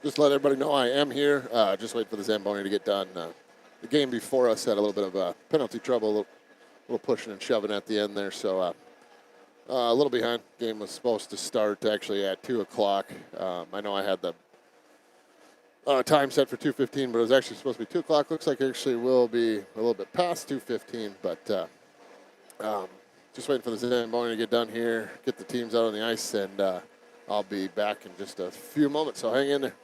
Just let everybody know I am here. Just wait for the Zamboni to get done. The game before us had a little bit of penalty trouble, a little pushing and shoving at the end there, so a little behind. Game was supposed to start actually at 2 o'clock. I know I had the time set for 2:15, but it was actually supposed to be 2 o'clock. Looks like it actually will be a little bit past 2:15, but just waiting for the Zamboni to get done here, get the teams out on the ice, and I'll be back in just a few moments, so hang in there.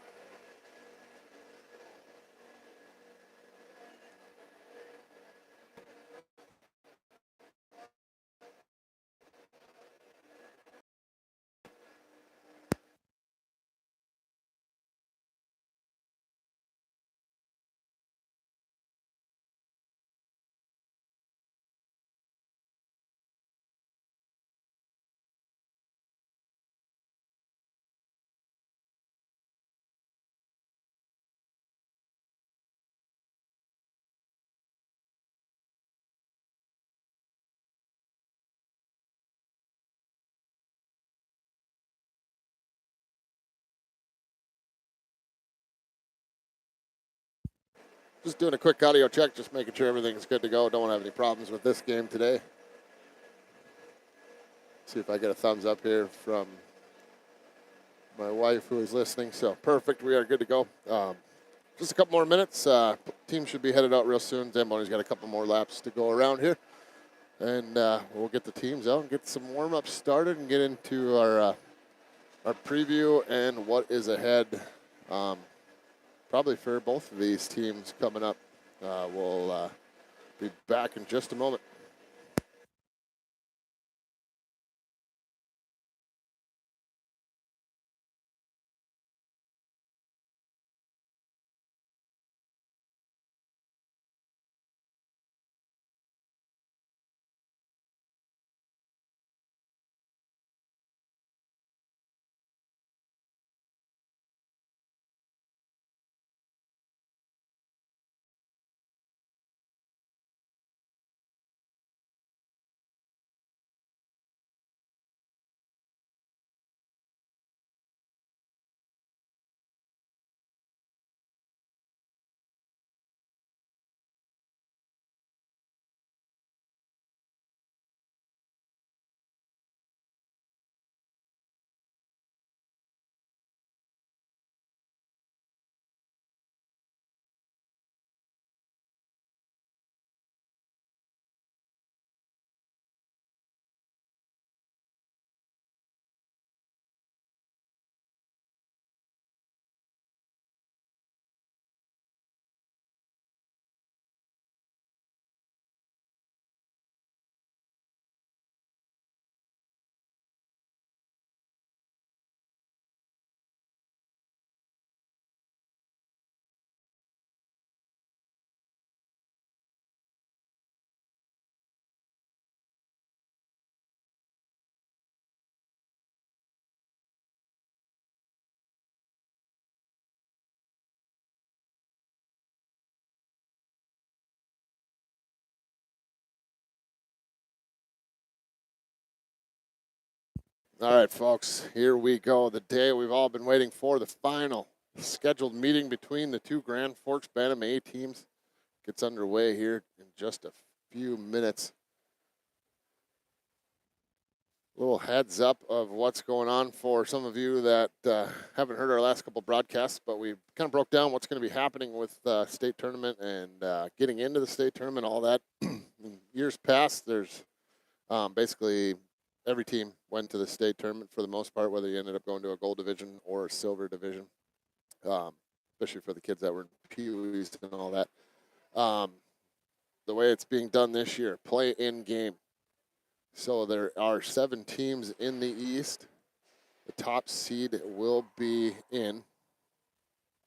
Just doing a quick audio check, just making sure everything's good to go. Don't have any problems with this game today. See if I get a thumbs up here from my wife who is listening. So perfect, we are good to go. Just a couple more minutes. Team should be headed out real soon. Zamboni's got a couple more laps to go around here. And we'll get the teams out and get some warm-ups started and get into our preview and what is ahead. Probably for both of these teams coming up. We'll be back in just a moment. All right, folks, here we go. The day we've all been waiting for, the final scheduled meeting between the two Grand Forks Bantam A teams gets underway here in just a few minutes. A little heads up of what's going on for some of you that haven't heard our last couple broadcasts, but we kind of broke down what's going to be happening with state tournament and getting into the state tournament, all that. In years past, there's basically every team went to the state tournament for the most part, whether you ended up going to a gold division or a silver division, especially for the kids that were in Pee-wees and all that. The way it's being done this year, play in game. So there are 7 teams in the East. The top seed will be in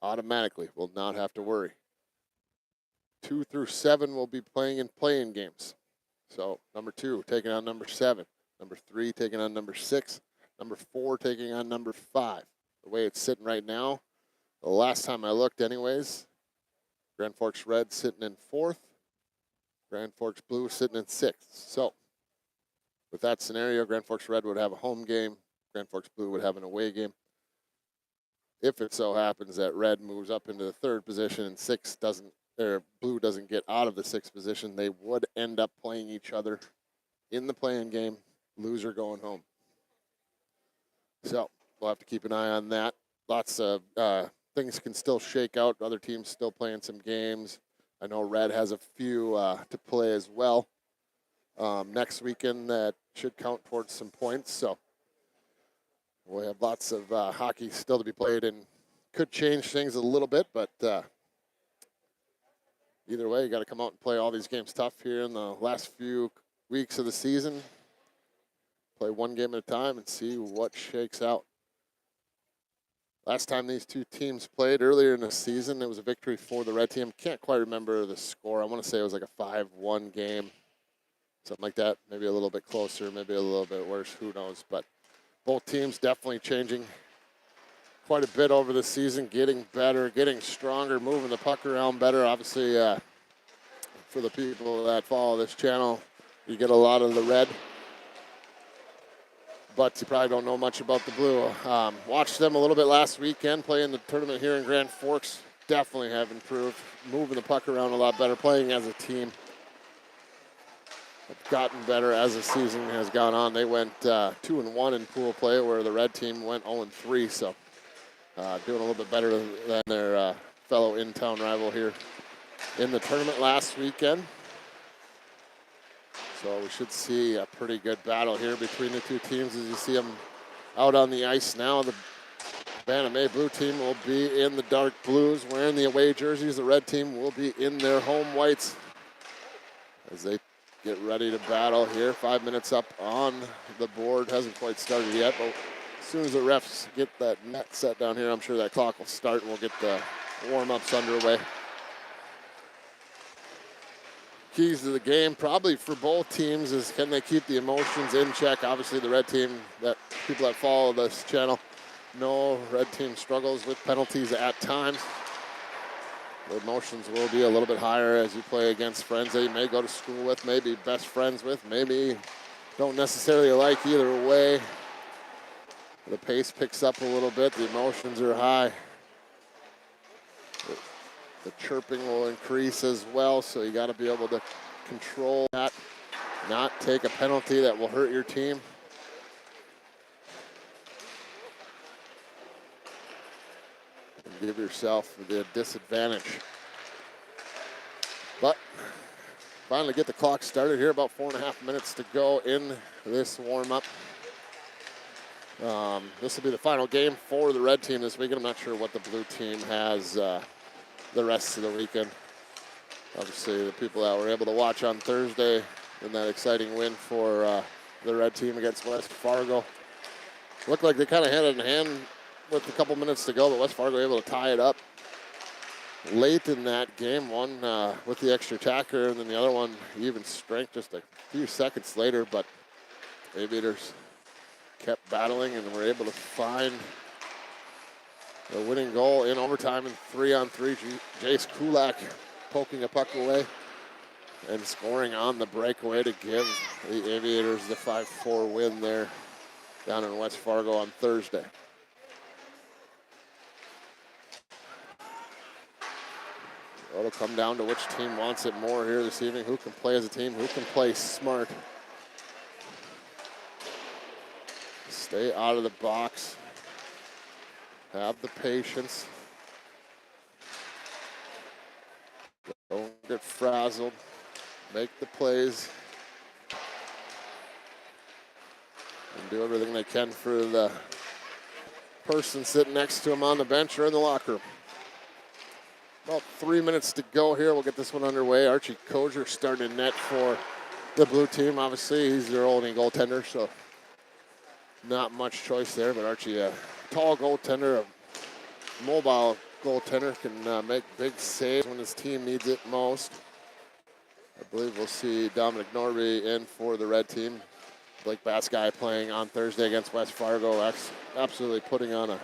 automatically. Will not have to worry. 2 through 7 will be playing in play-in games. So number 2 taking on number 7. Number 3 taking on number 6. Number 4 taking on number 5. The way it's sitting right now, the last time I looked anyways, Grand Forks Red sitting in 4th. Grand Forks Blue sitting in 6th. So with that scenario, Grand Forks Red would have a home game. Grand Forks Blue would have an away game. if it so happens that red moves up into the 3rd position and blue doesn't get out of the 6th position, they would end up playing each other in the play-in game, loser going home. So we'll have to keep an eye on that. Lots of things can still shake out. Other teams still playing some games. I know red has a few to play as well next weekend that should count towards some points. So we'll have lots of hockey still to be played and could change things a little bit. But either way, you got to come out and play all these games tough here in the last few weeks of the season. Play one game at a time and see what shakes out. Last time these two teams played earlier in the season, it was a victory for the red team. Can't quite remember the score. I want to say it was like a 5-1 game, something like that. Maybe a little bit closer, maybe a little bit worse. Who knows? But both teams definitely changing quite a bit over the season, getting better, getting stronger, moving the puck around better. Obviously, for the people that follow this channel, you get a lot of the red, but you probably don't know much about the blue. Watched them a little bit last weekend, playing the tournament here in Grand Forks. Definitely have improved, moving the puck around a lot better, playing as a team. Have gotten better as the season has gone on. They went 2-1 in pool play, where the red team went 0-3. So doing a little bit better than their fellow in-town rival here in the tournament last weekend. So we should see a pretty good battle here between the two teams as you see them out on the ice now. The Bantam blue team will be in the dark blues wearing the away jerseys. The red team will be in their home whites as they get ready to battle here. 5 minutes up on the board. Hasn't quite started yet, but as soon as the refs get that net set down here, I'm sure that clock will start and we'll get the warm-ups underway. Keys to the game probably for both teams is, can they keep the emotions in check? Obviously the red team, that people that follow this channel know red team struggles with penalties at times. The emotions will be a little bit higher as you play against friends that you may go to school with, maybe best friends with, maybe don't necessarily like either way. The pace picks up a little bit, the emotions are high. The chirping will increase as well, so you got to be able to control that, not take a penalty that will hurt your team. And give yourself the disadvantage. But finally get the clock started here, about 4.5 minutes to go in this warm-up. This will be the final game for the red team this weekend. I'm not sure what the blue team has the rest of the weekend. Obviously, the people that were able to watch on Thursday in that exciting win for the red team against West Fargo. Looked like they kind of had it in hand with a couple minutes to go, but West Fargo able to tie it up late in that game. One with the extra attacker, and then the other one even strength just a few seconds later, but Aviators kept battling and were able to find the winning goal in overtime in 3-on-3. Jace Kulak poking a puck away and scoring on the breakaway to give the Aviators the 5-4 win there down in West Fargo on Thursday. It'll come down to which team wants it more here this evening. Who can play as a team? Who can play smart? Stay out of the box. Have the patience. Don't get frazzled. Make the plays. And do everything they can for the person sitting next to them on the bench or in the locker room. About 3 minutes to go here. We'll get this one underway. Archie Kozer starting net for the blue team. Obviously, he's their only goaltender, so not much choice there. But Archie, a tall goaltender, a mobile goaltender, can make big saves when his team needs it most. I believe we'll see Dominic Norby in for the red team. Blake Baskai playing on Thursday against West Fargo, absolutely putting on a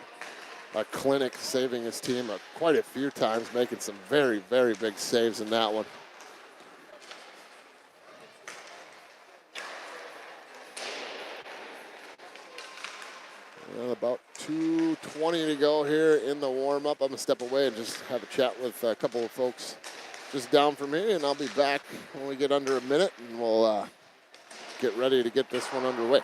clinic, saving his team quite a few times, making some very, very big saves in that one. Well, about 2:20 2:20 to go here in the warm-up. I'm going to step away and just have a chat with a couple of folks just down from here, and I'll be back when we get under a minute, and we'll get ready to get this one underway.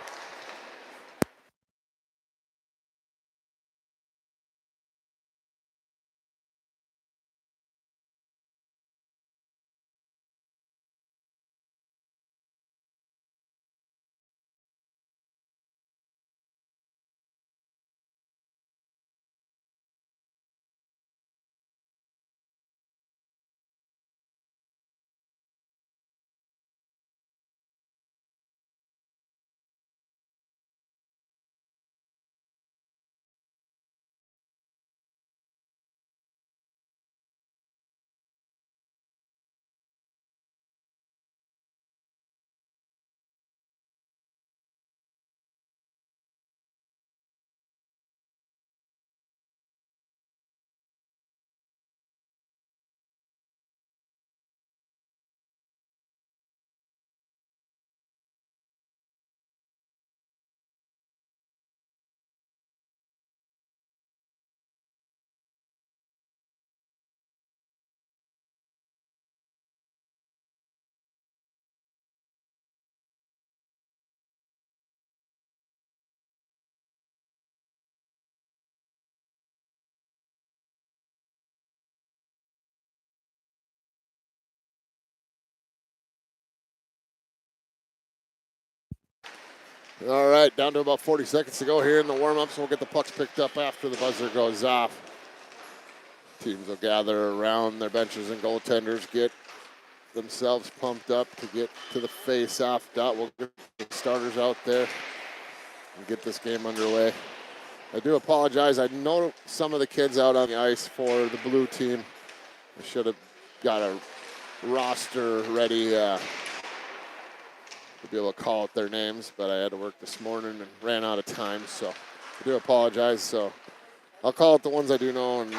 All right, down to about 40 seconds to go here in the warm-ups. We'll get the pucks picked up after the buzzer goes off. Teams will gather around their benches and goaltenders, get themselves pumped up to get to the face-off dot. We'll get the starters out there and get this game underway. I do apologize. I know some of the kids out on the ice for the blue team. I should have got a roster ready to be able to call out their names, but I had to work this morning and ran out of time, so I do apologize. So I'll call out the ones I do know, and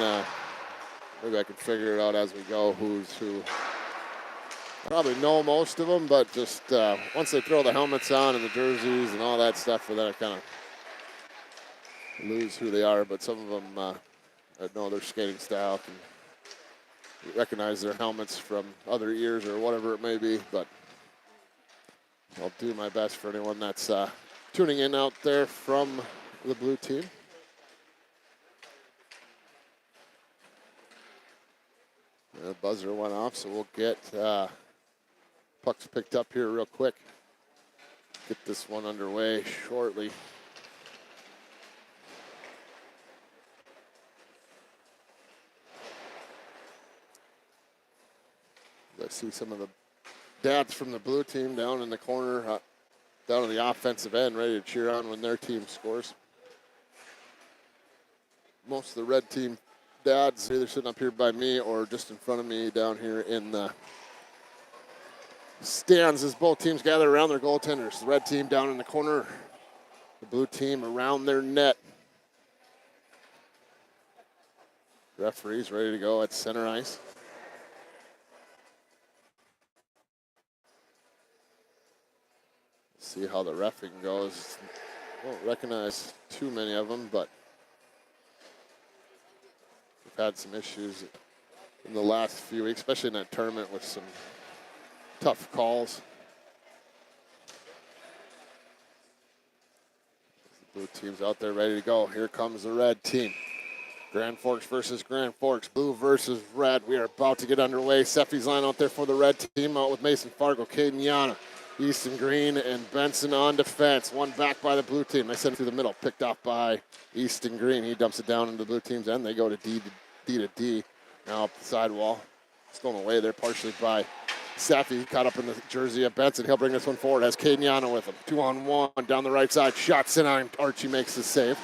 maybe I can figure it out as we go who's who. I probably know most of them, but just once they throw the helmets on and the jerseys and all that stuff, then I kind of lose who they are. But some of them, I know their skating style, can recognize their helmets from other years or whatever it may be, but I'll do my best for anyone that's tuning in out there from the blue team. The buzzer went off, so we'll get pucks picked up here real quick. Get this one underway shortly. I see some of the dads from the blue team down in the corner, down on the offensive end, ready to cheer on when their team scores. Most of the red team dads either sitting up here by me or just in front of me down here in the stands as both teams gather around their goaltenders. The red team down in the corner, the blue team around their net. Referees ready to go at center ice. See how the reffing goes. Won't recognize too many of them, but we've had some issues in the last few weeks, especially in that tournament with some tough calls. The blue team's out there ready to go. Here comes the red team. Grand Forks versus Grand Forks, blue versus red. We are about to get underway. Seffi's line out there for the red team, out with Mason Fargo, Caden Yana, Easton Green, and Benson on defense. One back by the blue team. They send it through the middle, picked off by Easton Green. He dumps it down into the blue team's end. They go to D to D. Now up the sidewall. Stolen away there partially by Seffi. Caught up in the jersey of Benson. He'll bring this one forward. Has Caden Yana with him. 2-on-1 down the right side. Shots in on Archie, makes the save.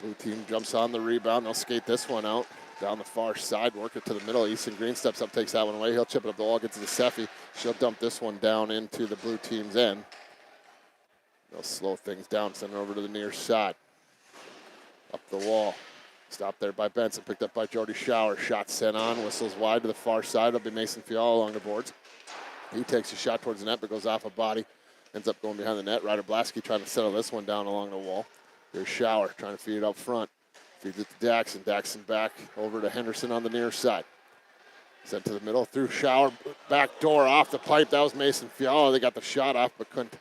Blue team jumps on the rebound. They'll skate this one out down the far side, work it to the middle. Easton Green steps up, takes that one away. He'll chip it up the wall, gets to Seffi. She'll dump this one down into the blue team's end. They'll slow things down, send it over to the near side. Up the wall. Stopped there by Benson, picked up by Jody Shower. Shot sent on, whistles wide to the far side. It'll be Mason Fiala along the boards. He takes a shot towards the net, but goes off a body. Ends up going behind the net. Ryder Blasky trying to settle this one down along the wall. Here's Shower trying to feed it up front. Feeds it to Daxon. Daxon back over to Henderson on the near side. Sent to the middle through Shower. Back door off the pipe. That was Mason Fiala. They got the shot off but couldn't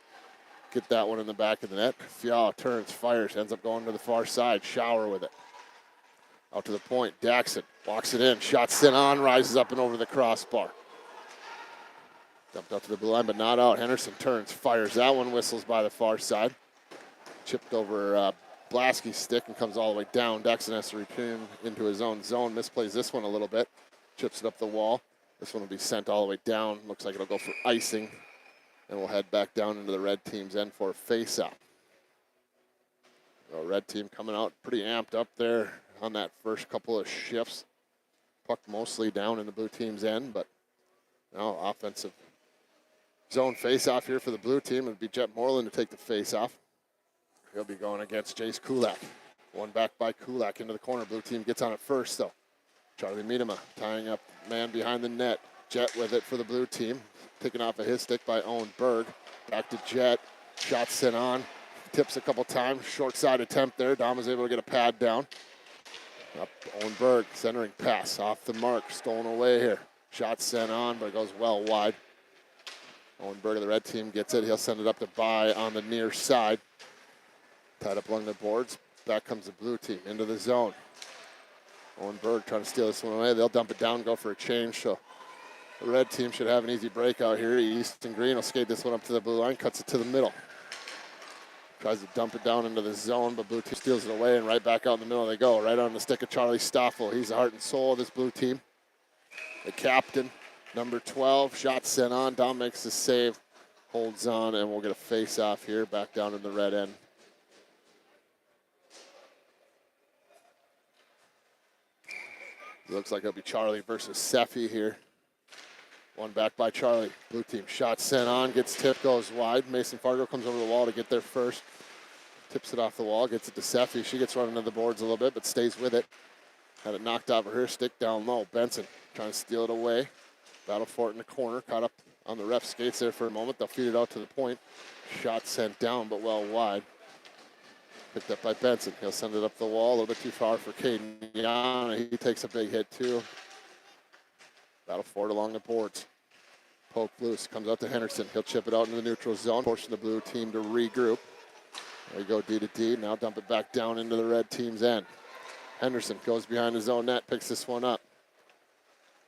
get that one in the back of the net. Fiala turns, fires, ends up going to the far side. Shower with it. Out to the point. Daxon walks it in. Shot sent on. Rises up and over the crossbar. Dumped out to the blue line, but not out. Henderson turns, fires. That one whistles by the far side. Chipped over Blasky's stick and comes all the way down. Daxon has to return into his own zone. Misplays this one a little bit. Chips it up the wall. This one will be sent all the way down. Looks like it'll go for icing. And we'll head back down into the red team's end for a face-off. The red team coming out pretty amped up there on that first couple of shifts. Puck mostly down in the blue team's end, but now offensive zone face-off here for the blue team. It'll be Jet Moreland to take the face-off. He'll be going against Jace Kulak. One back by Kulak into the corner. Blue team gets on it first, though. Charlie Miedema tying up man behind the net. Jet with it for the blue team. Taken off of his stick by Owen Berg. Back to Jet. Shot sent on. Tips a couple times. Short side attempt there. Dom was able to get a pad down. Up Owen Berg. Centering pass off the mark. Stolen away here. Shot sent on, but it goes well wide. Owen Berg of the red team gets it. He'll send it up to By on the near side. Tied up along the boards. Back comes the blue team into the zone. Owen Berg trying to steal this one away. They'll dump it down, go for a change. So the red team should have an easy breakout here. Easton Green will skate this one up to the blue line, cuts it to the middle. Tries to dump it down into the zone, but blue team steals it away, and right back out in the middle they go. Right on the stick of Charlie Stoffel. He's the heart and soul of this blue team. The captain, number 12, shot sent on. Dom makes the save, holds on, and we'll get a face-off here back down in the red end. It looks like it'll be Charlie versus Seffi here. One back by Charlie. Blue team shot sent on, gets tipped, goes wide. Mason Fargo comes over the wall to get there first. Tips it off the wall, gets it to Seffi. She gets running to the boards a little bit, but stays with it. Had it knocked off of her stick down low. Benson trying to steal it away. Battle for it in the corner. Caught up on the ref skates there for a moment. They'll feed it out to the point. Shot sent down, but well wide. Picked up by Benson. He'll send it up the wall. A little bit too far for Caden Yana. He takes a big hit too. Battle for it along the boards. Poke loose. Comes out to Henderson. He'll chip it out in the neutral zone. Forcing the blue team to regroup. There you go, D to D. Now dump it back down into the red team's end. Henderson goes behind his own net. Picks this one up.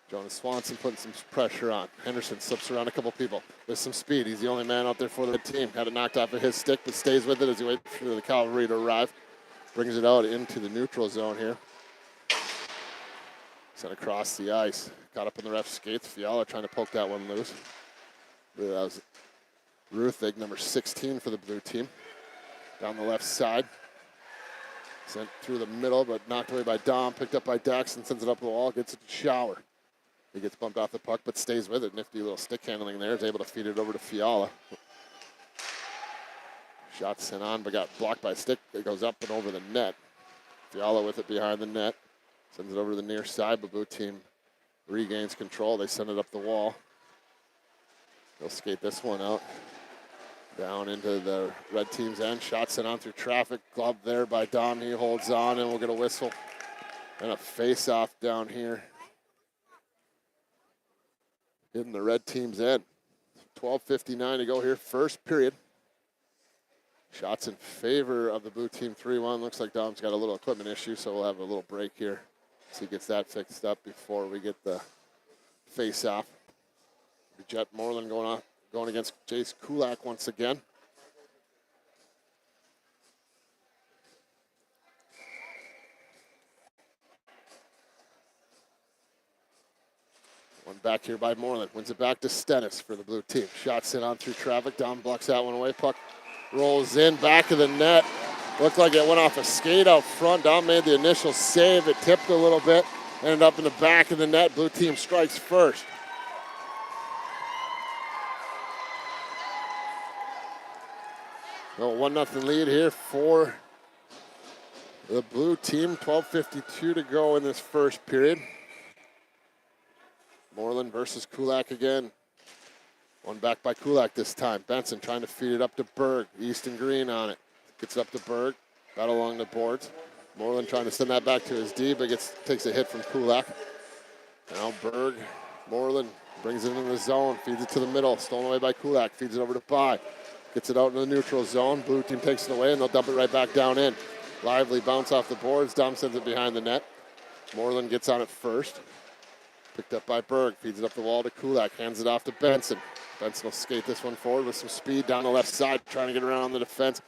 Jonas Swanson putting some pressure on. Henderson slips around a couple people with some speed. He's the only man out there for the team. Had it knocked off of his stick, but stays with it as he waits for the cavalry to arrive. Brings it out into the neutral zone here. Sent across the ice. Got up in the ref's skates. Fiala trying to poke that one loose. That was Ruthig, number 16 for the blue team. Down the left side. Sent through the middle, but knocked away by Dom. Picked up by Daxon. Sends it up the wall. Gets it to Shower. He gets bumped off the puck, but stays with it. Nifty little stick handling there. Is able to feed it over to Fiala. Shot sent on, but got blocked by a stick. It goes up and over the net. Fiala with it behind the net. Sends it over to the near side, but blue team regains control. They send it up the wall. They'll skate this one out. Down into the red team's end. Shot sent on through traffic. Glove there by Dom. He holds on, and we'll get a whistle. And a face-off down here. In the red team's end. 12:59 to go here, first period. Shots in favor of the blue team, 3-1. Looks like Dom's got a little equipment issue, so we'll have a little break here. So he gets that fixed up before we get the face-off. Jet Moreland going against Jace Kulak once again. One back here by Moreland. Wins it back to Stennis for the blue team. Shot sent on through traffic. Dom blocks that one away. Puck rolls in, back of the net. Looked like it went off a skate out front. Dom made the initial save. It tipped a little bit. Ended up in the back of the net. Blue team strikes first. So 1-0 lead here for the blue team. 12:52 to go in this first period. Moreland versus Kulak again. One back by Kulak this time. Benson trying to feed it up to Berg. Easton Green on it. Gets it up to Berg. Battle along the boards. Moreland trying to send that back to his D, but takes a hit from Kulak. Now Berg, Moreland brings it into the zone, feeds it to the middle, stolen away by Kulak, feeds it over to Pai. Gets it out into the neutral zone. Blue team takes it away, and they'll dump it right back down in. Lively bounce off the boards. Dom sends it behind the net. Moreland gets on it first. Picked up by Berg, feeds it up the wall to Kulak, hands it off to Benson. Benson will skate this one forward with some speed down the left side, trying to get around on the defense.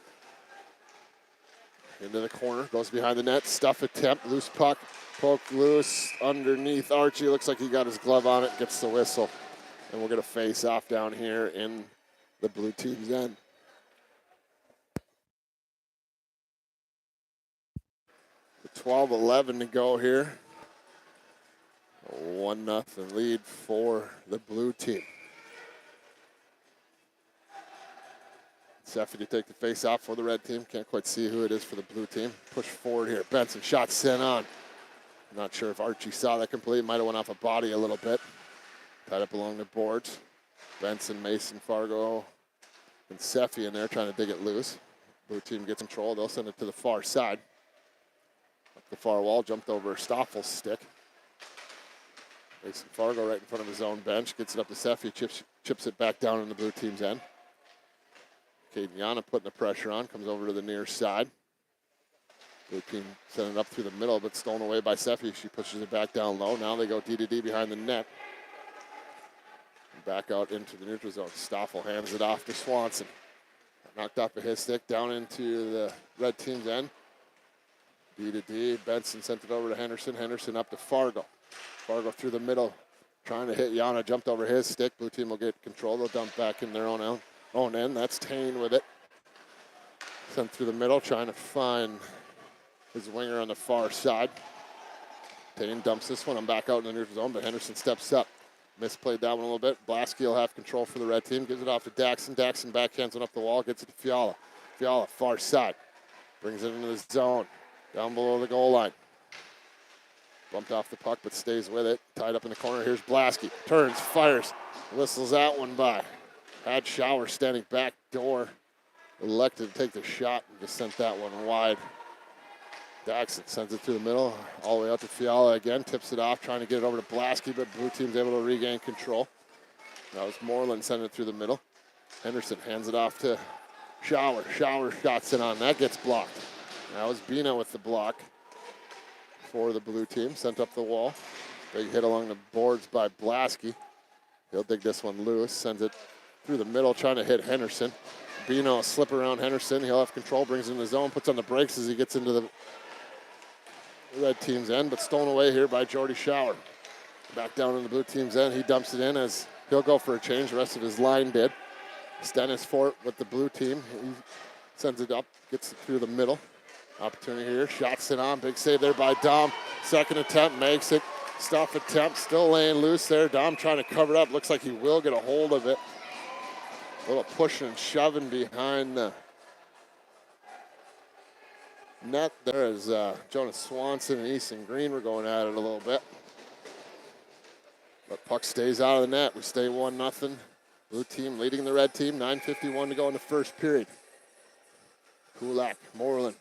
Into the corner, goes behind the net, stuff attempt, loose puck, poke loose underneath Archie. Looks like he got his glove on it, gets the whistle. And we'll get a face off down here in the blue team's end. The 12-11 to go here. A 1-0 lead for the blue team. Seffi to take the face off for the red team. Can't quite see who it is for the blue team. Push forward here. Benson, shot sent on. Not sure if Archie saw that complete. Might have went off a body a little bit. Tied up along the boards. Benson, Mason, Fargo, and Seffi in there trying to dig it loose. Blue team gets control. They'll send it to the far side. Up the far wall, jumped over Stoffel's stick. Mason Fargo right in front of his own bench. Gets it up to Seffi. Chips it back down in the blue team's end. Caden Yana putting the pressure on, comes over to the near side. Blue team sending it up through the middle, but stolen away by Seffi. She pushes it back down low. Now they go D-to-D behind the net. And back out into the neutral zone. Stoffel hands it off to Swanson. Knocked off of his stick, down into the red team's end. D-to-D, Benson sent it over to Henderson. Henderson up to Fargo. Fargo through the middle, trying to hit Yana, jumped over his stick. Blue team will get control. They'll dump back in their own end. That's Tane with it. Sent through the middle, trying to find his winger on the far side. Tane dumps this one. I'm back out in the neutral zone, but Henderson steps up. Misplayed that one a little bit. Blasky will have control for the red team. Gives it off to Daxon. Daxon backhands it up the wall. Gets it to Fiala. Fiala, far side. Brings it into the zone. Down below the goal line. Bumped off the puck, but stays with it. Tied up in the corner. Here's Blasky. Turns, fires. Whistles that one by. Had Shower standing back door. Elected to take the shot and just sent that one wide. Daxon sends it through the middle, all the way out to Fiala again. Tips it off, trying to get it over to Blasky, but blue team's able to regain control. That was Moreland sending it through the middle. Henderson hands it off to Shower. Shower shots it on. That gets blocked. That was Bina with the block for the blue team. Sent up the wall. Big hit along the boards by Blasky. He'll dig this one loose. Sends it through the middle, trying to hit Henderson. Bino will slip around Henderson. He'll have control, brings it in the zone, puts on the brakes as he gets into the red team's end, but stolen away here by Jordy Shower. Back down in the blue team's end. He dumps it in as he'll go for a change. The rest of his line did. Stennis Fort with the blue team. He sends it up, gets it through the middle. Opportunity here. Shots it on. Big save there by Dom. Second attempt makes it. Stuff attempt. Still laying loose there. Dom trying to cover it up. Looks like he will get a hold of it. A little pushing and shoving behind the net there as Jonas Swanson and Easton Green were going at it a little bit. But puck stays out of the net. We stay 1-0. Blue team leading the red team. 9:51 to go in the first period. Kulak, Moreland.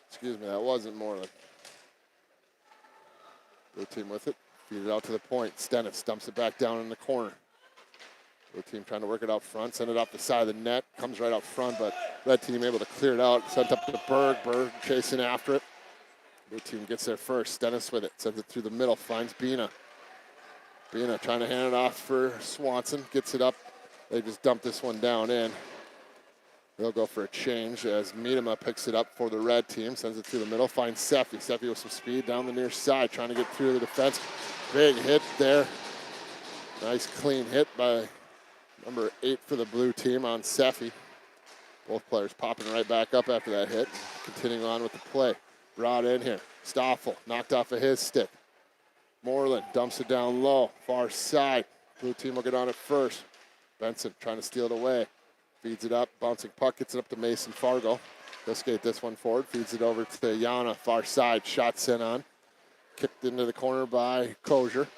Excuse me, that wasn't Moreland. Blue team with it. Feed it out to the point. Stennis dumps it back down in the corner. Blue team trying to work it out front, send it off the side of the net, comes right out front, but red team able to clear it out, sent up to Berg, Berg chasing after it. Blue team gets there first, Stennis with it, sends it through the middle, finds Bina. Bina trying to hand it off for Swanson, gets it up, they just dump this one down in. They'll go for a change as Miedema picks it up for the red team, sends it through the middle, finds Seffi. Seffi with some speed down the near side, trying to get through the defense. Big hit there. Nice clean hit by number 8 for the blue team on Seffi. Both players popping right back up after that hit. Continuing on with the play. Brought in here. Stoffel knocked off of his stick. Moreland dumps it down low. Far side. Blue team will get on it first. Benson trying to steal it away. Feeds it up. Bouncing puck. Gets it up to Mason Fargo. He'll skate this one forward. Feeds it over to Yana. Far side. Shot sent on. Kicked into the corner by Kozier.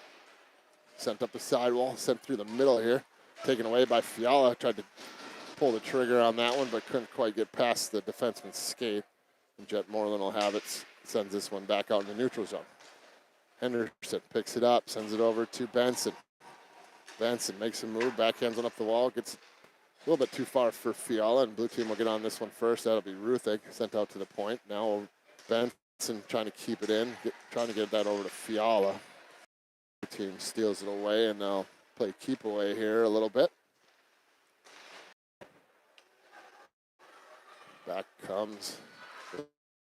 Sent up the sidewall. Sent through the middle here. Taken away by Fiala. Tried to pull the trigger on that one, but couldn't quite get past the defenseman's skate. And Jet Moreland will have it, sends this one back out in the neutral zone. Henderson picks it up, sends it over to Benson. Benson makes a move, backhands one up the wall, gets a little bit too far for Fiala, and blue team will get on this one first. That'll be Ruthig, sent out to the point. Now Benson trying to keep it in, trying to get that over to Fiala. Blue team steals it away, and they'll play keep away here a little bit. Back comes the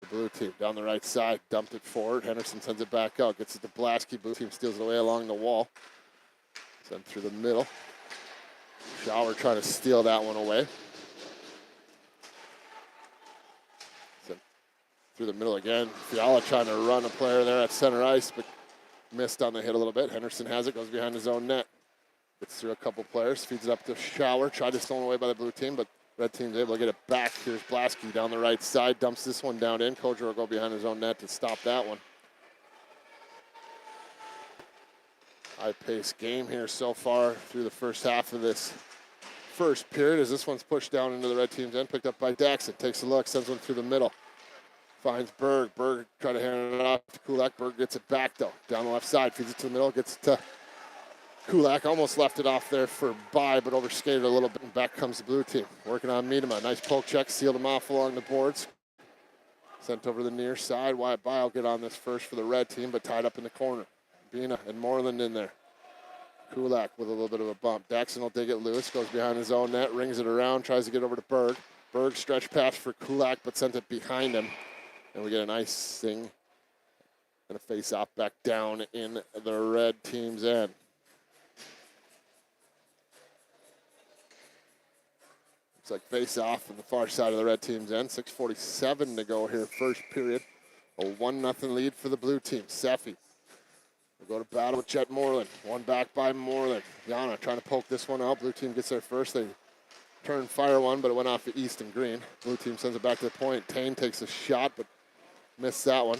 blue team down the right side, dumped it forward. Henderson sends it back out, gets it to Blasky. Blue team steals it away along the wall. Sent through the middle. Schauer trying to steal that one away. Sent through the middle again. Fiala trying to run a player there at center ice, but missed on the hit a little bit. Henderson has it, goes behind his own net. Gets through a couple players, feeds it up to Schauer. Tried to stolen away by the blue team, but red team's able to get it back. Here's Blasky down the right side, dumps this one down in. Kojer will go behind his own net to stop that one. High-paced game here so far through the first half of this first period as this one's pushed down into the red team's end, picked up by Daxon. Takes a look, sends one through the middle. Finds Berg. Berg trying to hand it off to Kulak. Berg gets it back, though. Down the left side, feeds it to the middle, gets it to Kulak. Almost left it off there for By, but overskated a little bit, and back comes the blue team. Working on Miedema. Nice poke check, sealed him off along the boards. Sent over the near side. Wyatt By will get on this first for the red team, but tied up in the corner. Bina and Moreland in there. Kulak with a little bit of a bump. Daxon will dig it loose, goes behind his own net, rings it around, tries to get over to Berg. Berg stretch pass for Kulak, but sent it behind him. And we get an icing and a face-off back down in the red team's end. Looks like face-off on the far side of the red team's end. 6:47 to go here, first period. A 1-0 lead for the blue team. Seffi will go to battle with Jet Moreland. One back by Moreland. Yana trying to poke this one out. Blue team gets there first. They turn fire one, but it went off the east and green. Blue team sends it back to the point. Tane takes a shot, but missed that one.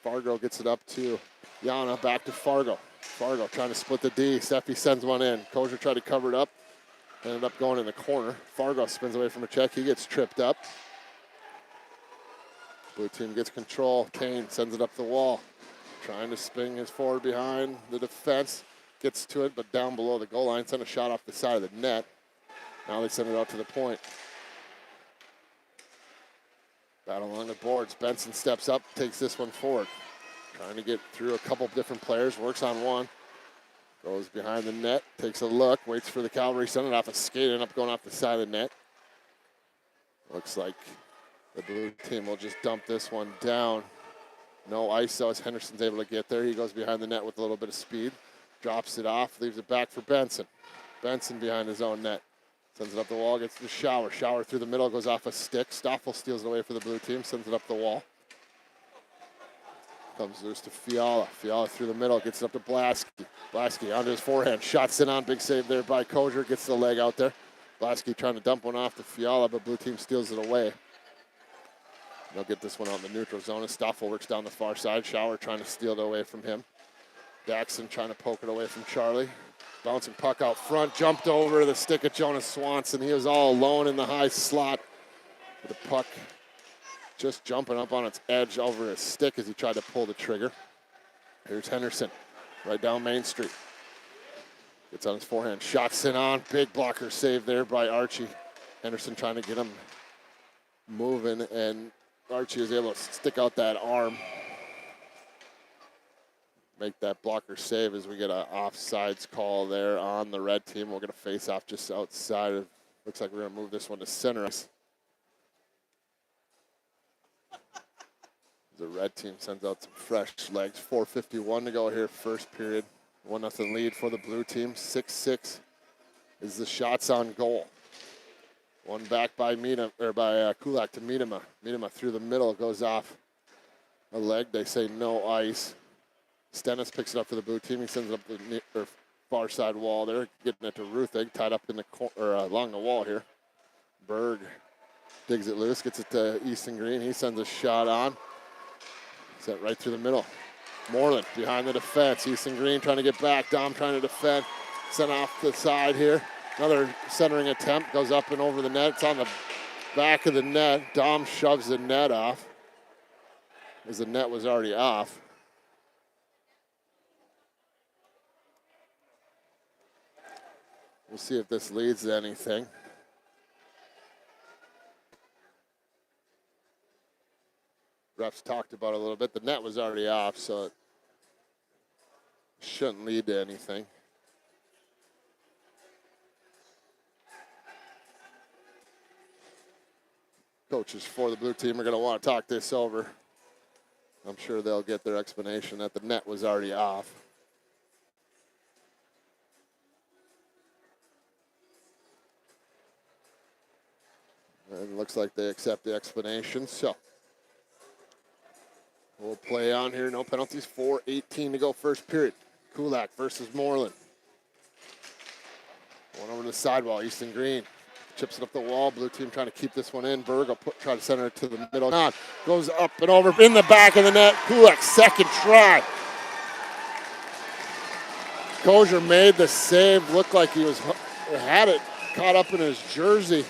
Fargo gets it up to Yana. Back to Fargo. Fargo trying to split the D. Seffi sends one in. Kojer tried to cover it up. Ended up going in the corner. Fargo spins away from a check. He gets tripped up. Blue team gets control. Kane sends it up the wall. Trying to spin his forward behind the defense. Gets to it, but down below the goal line. Sent a shot off the side of the net. Now they send it out to the point. Battle along the boards. Benson steps up, takes this one forward. Trying to get through a couple different players. Works on one. Goes behind the net, takes a look, waits for the Cavalry, send it off a skate, end up going off the side of the net. Looks like the blue team will just dump this one down. No ISO as Henderson's able to get there. He goes behind the net with a little bit of speed, drops it off, leaves it back for Benson. Benson behind his own net. Sends it up the wall, gets to Schauer. Schauer through the middle, goes off a stick. Stoffel steals it away for the blue team, sends it up the wall. Comes loose to Fiala. Fiala through the middle, gets it up to Blasky. Blasky onto his forehand, shots in on, big save there by Kojer, gets the leg out there. Blasky trying to dump one off to Fiala, but blue team steals it away. They'll get this one out in the neutral zone. Stoffel works down the far side. Schauer trying to steal it away from him. Daxon trying to poke it away from Charlie. Bouncing puck out front, jumped over the stick of Jonas Swanson. He was all alone in the high slot. The puck just jumping up on its edge over his stick as he tried to pull the trigger. Here's Henderson, right down Main Street. Gets on his forehand, shots in on, big blocker save there by Archie. Henderson trying to get him moving, and Archie is able to stick out that arm. Make that blocker save as we get an offsides call there on the red team. We'll get a face-off just outside of, looks like we're gonna move this one to center ice. The red team sends out some fresh legs. 4:51 to go here, first period. 1-0 lead for the blue team. 6-6 is the shots on goal. One back by Kulak to Miedema. Miedema through the middle, goes off a leg. They say no ice. Stennis picks it up for the blue team. He sends it up the far side wall there, getting it to Ruthig, tied up in the along the wall here. Berg digs it loose, gets it to Easton Green. He sends a shot on. Set right through the middle. Moreland behind the defense. Easton Green trying to get back. Dom trying to defend. Sent off the side here. Another centering attempt goes up and over the net. It's on the back of the net. Dom shoves the net off as the net was already off. We'll see if this leads to anything. Refs talked about it a little bit. The net was already off, so it shouldn't lead to anything. Coaches for the blue team are going to want to talk this over. I'm sure they'll get their explanation that the net was already off. And it looks like they accept the explanation, so we'll play on here. No penalties. 4:18 to go first period. Kulak versus Moreland. One over the sidewall. Easton Green chips it up the wall. Blue team trying to keep this one in. Berg will try to center it to the middle. Not goes up and over in the back of the net. Kulak second try. Kozier made the save. Looked like he had it caught up in his jersey.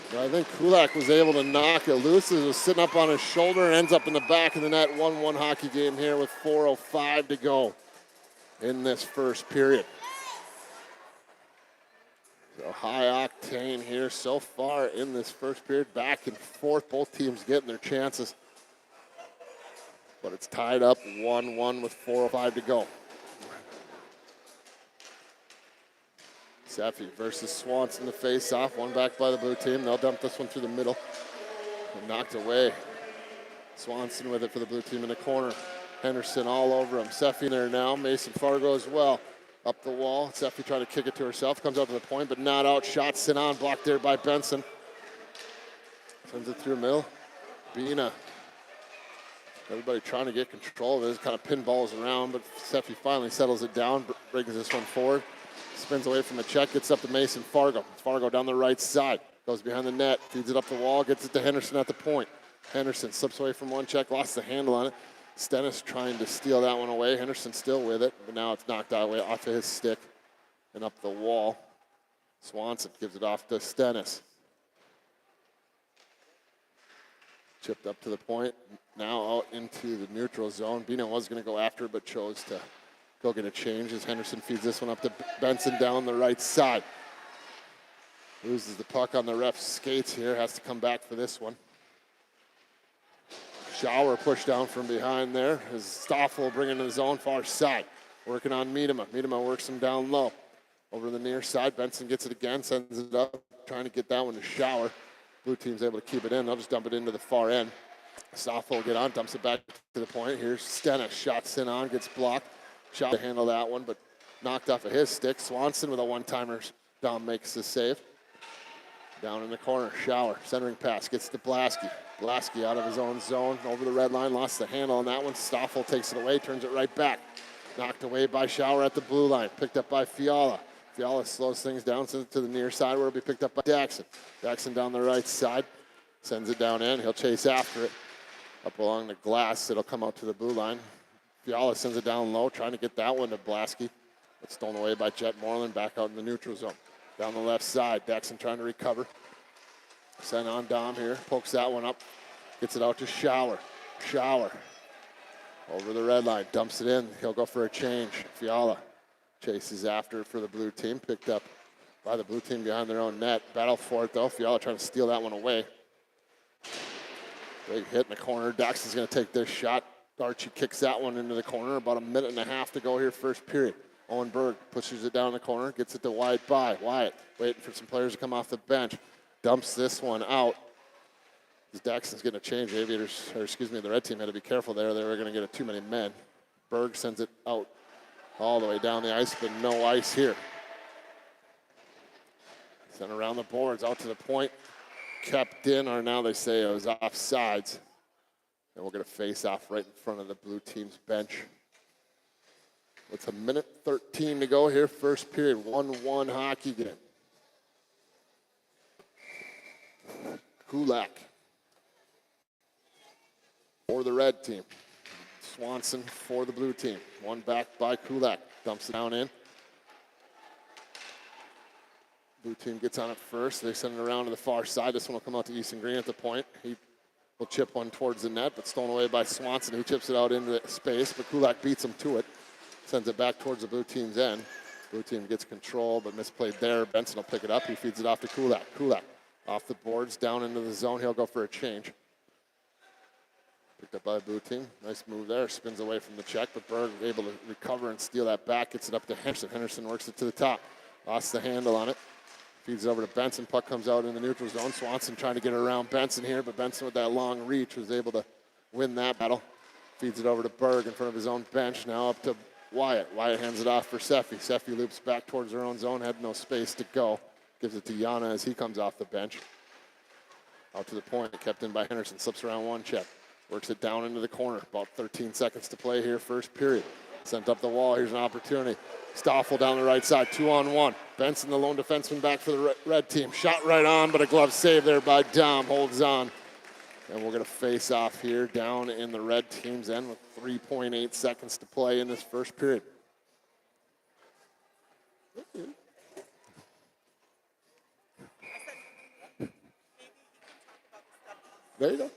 But I think Kulak was able to knock it loose. It was sitting up on his shoulder and ends up in the back of the net. 1-1 hockey game here with 4:05 to go in this first period. So high octane here so far in this first period. Back and forth, both teams getting their chances. But it's tied up 1-1 with 4:05 to go. Seffi versus Swanson to face off. One back by the blue team. They'll dump this one through the middle. And knocked away. Swanson with it for the blue team in the corner. Henderson all over him. Seffi there now. Mason Fargo as well. Up the wall. Seffi trying to kick it to herself. Comes out to the point, but not out. Shot sent on. Blocked there by Benson. Sends it through the middle. Bina. Everybody trying to get control of it. Kind of pinballs around, but Seffi finally settles it down. Brings this one forward. Spins away from the check, gets up to Mason Fargo. Fargo down the right side, goes behind the net, feeds it up the wall, gets it to Henderson at the point. Henderson slips away from one check, lost the handle on it. Stennis trying to steal that one away. Henderson still with it, but now it's knocked out off of his stick and up the wall. Swanson gives it off to Stennis. Chipped up to the point, now out into the neutral zone. Bino was going to go after it, but chose to go get a change as Henderson feeds this one up to Benson down the right side. Loses the puck on the ref's skates here. Has to come back for this one. Schauer pushed down from behind there as Stoffel bringing to his own far side. Working on Miedema. Miedema works him down low. Over the near side. Benson gets it again. Sends it up. Trying to get that one to Schauer. Blue team's able to keep it in. They'll just dump it into the far end. Stoffel will get on. Dumps it back to the point. Here's Stennis. Shots in on. Gets blocked. Shot to handle that one, but knocked off of his stick. Swanson with a one-timer. Dom makes the save. Down in the corner, Schauer, centering pass, gets to Blasky. Blasky out of his own zone, over the red line, lost the handle on that one. Stoffel takes it away, turns it right back. Knocked away by Schauer at the blue line, picked up by Fiala. Fiala slows things down, sends it to the near side where it'll be picked up by Jackson. Jackson down the right side, sends it down in. He'll chase after it. Up along the glass, it'll come out to the blue line. Fiala sends it down low, trying to get that one to Blasky. It's stolen away by Jet Moreland, back out in the neutral zone. Down the left side, Jackson trying to recover. Sent on Dom here, pokes that one up. Gets it out to Schauer. Schauer over the red line, dumps it in. He'll go for a change. Fiala chases after for the blue team. Picked up by the blue team behind their own net. Battle for it though. Fiala trying to steal that one away. Big hit in the corner. Daxon's going to take this shot. Archie kicks that one into the corner. About a minute and a half to go here, first period. Owen Berg pushes it down the corner, gets it to Wyatt by. Wyatt waiting for some players to come off the bench. Dumps this one out. Daxon's getting a change. Aviators, or excuse me, the red team had to be careful there. They were going to get too many men. Berg sends it out all the way down the ice, but no ice here. Sent around the boards, out to the point. Kept in, or now they say it was offsides. And we're going to face off right in front of the blue team's bench. It's a minute 13 to go here, first period, 1-1 hockey game. Kulak for the red team. Swanson for the blue team. One back by Kulak. Dumps it down in. Blue team gets on it first. They send it around to the far side. This one will come out to Easton Green at the point. He will chip one towards the net, but stolen away by Swanson. He chips it out into space, but Kulak beats him to it. Sends it back towards the blue team's end. Blue team gets control, but misplayed there. Benson will pick it up. He feeds it off to Kulak. Kulak off the boards, down into the zone. He'll go for a change. Picked up by the blue team. Nice move there. Spins away from the check, but Berg able to recover and steal that back. Gets it up to Henderson. Henderson works it to the top. Lost the handle on it. Feeds it over to Benson. Puck comes out in the neutral zone. Swanson trying to get it around Benson here, but Benson with that long reach was able to win that battle. Feeds it over to Berg in front of his own bench. Now up to Wyatt. Wyatt hands it off for Seffi. Seffi loops back towards her own zone. Had no space to go. Gives it to Yana as he comes off the bench. Out to the point. Kept in by Henderson. Slips around one check. Works it down into the corner. About 13 seconds to play here, first period. Sent up the wall. Here's an opportunity. Stoffel down the right side, 2-on-1. Benson, the lone defenseman, back for the red team. Shot right on, but a glove save there by Dom. Holds on. And we're going to face off here down in the red team's end with 3.8 seconds to play in this first period. There you go.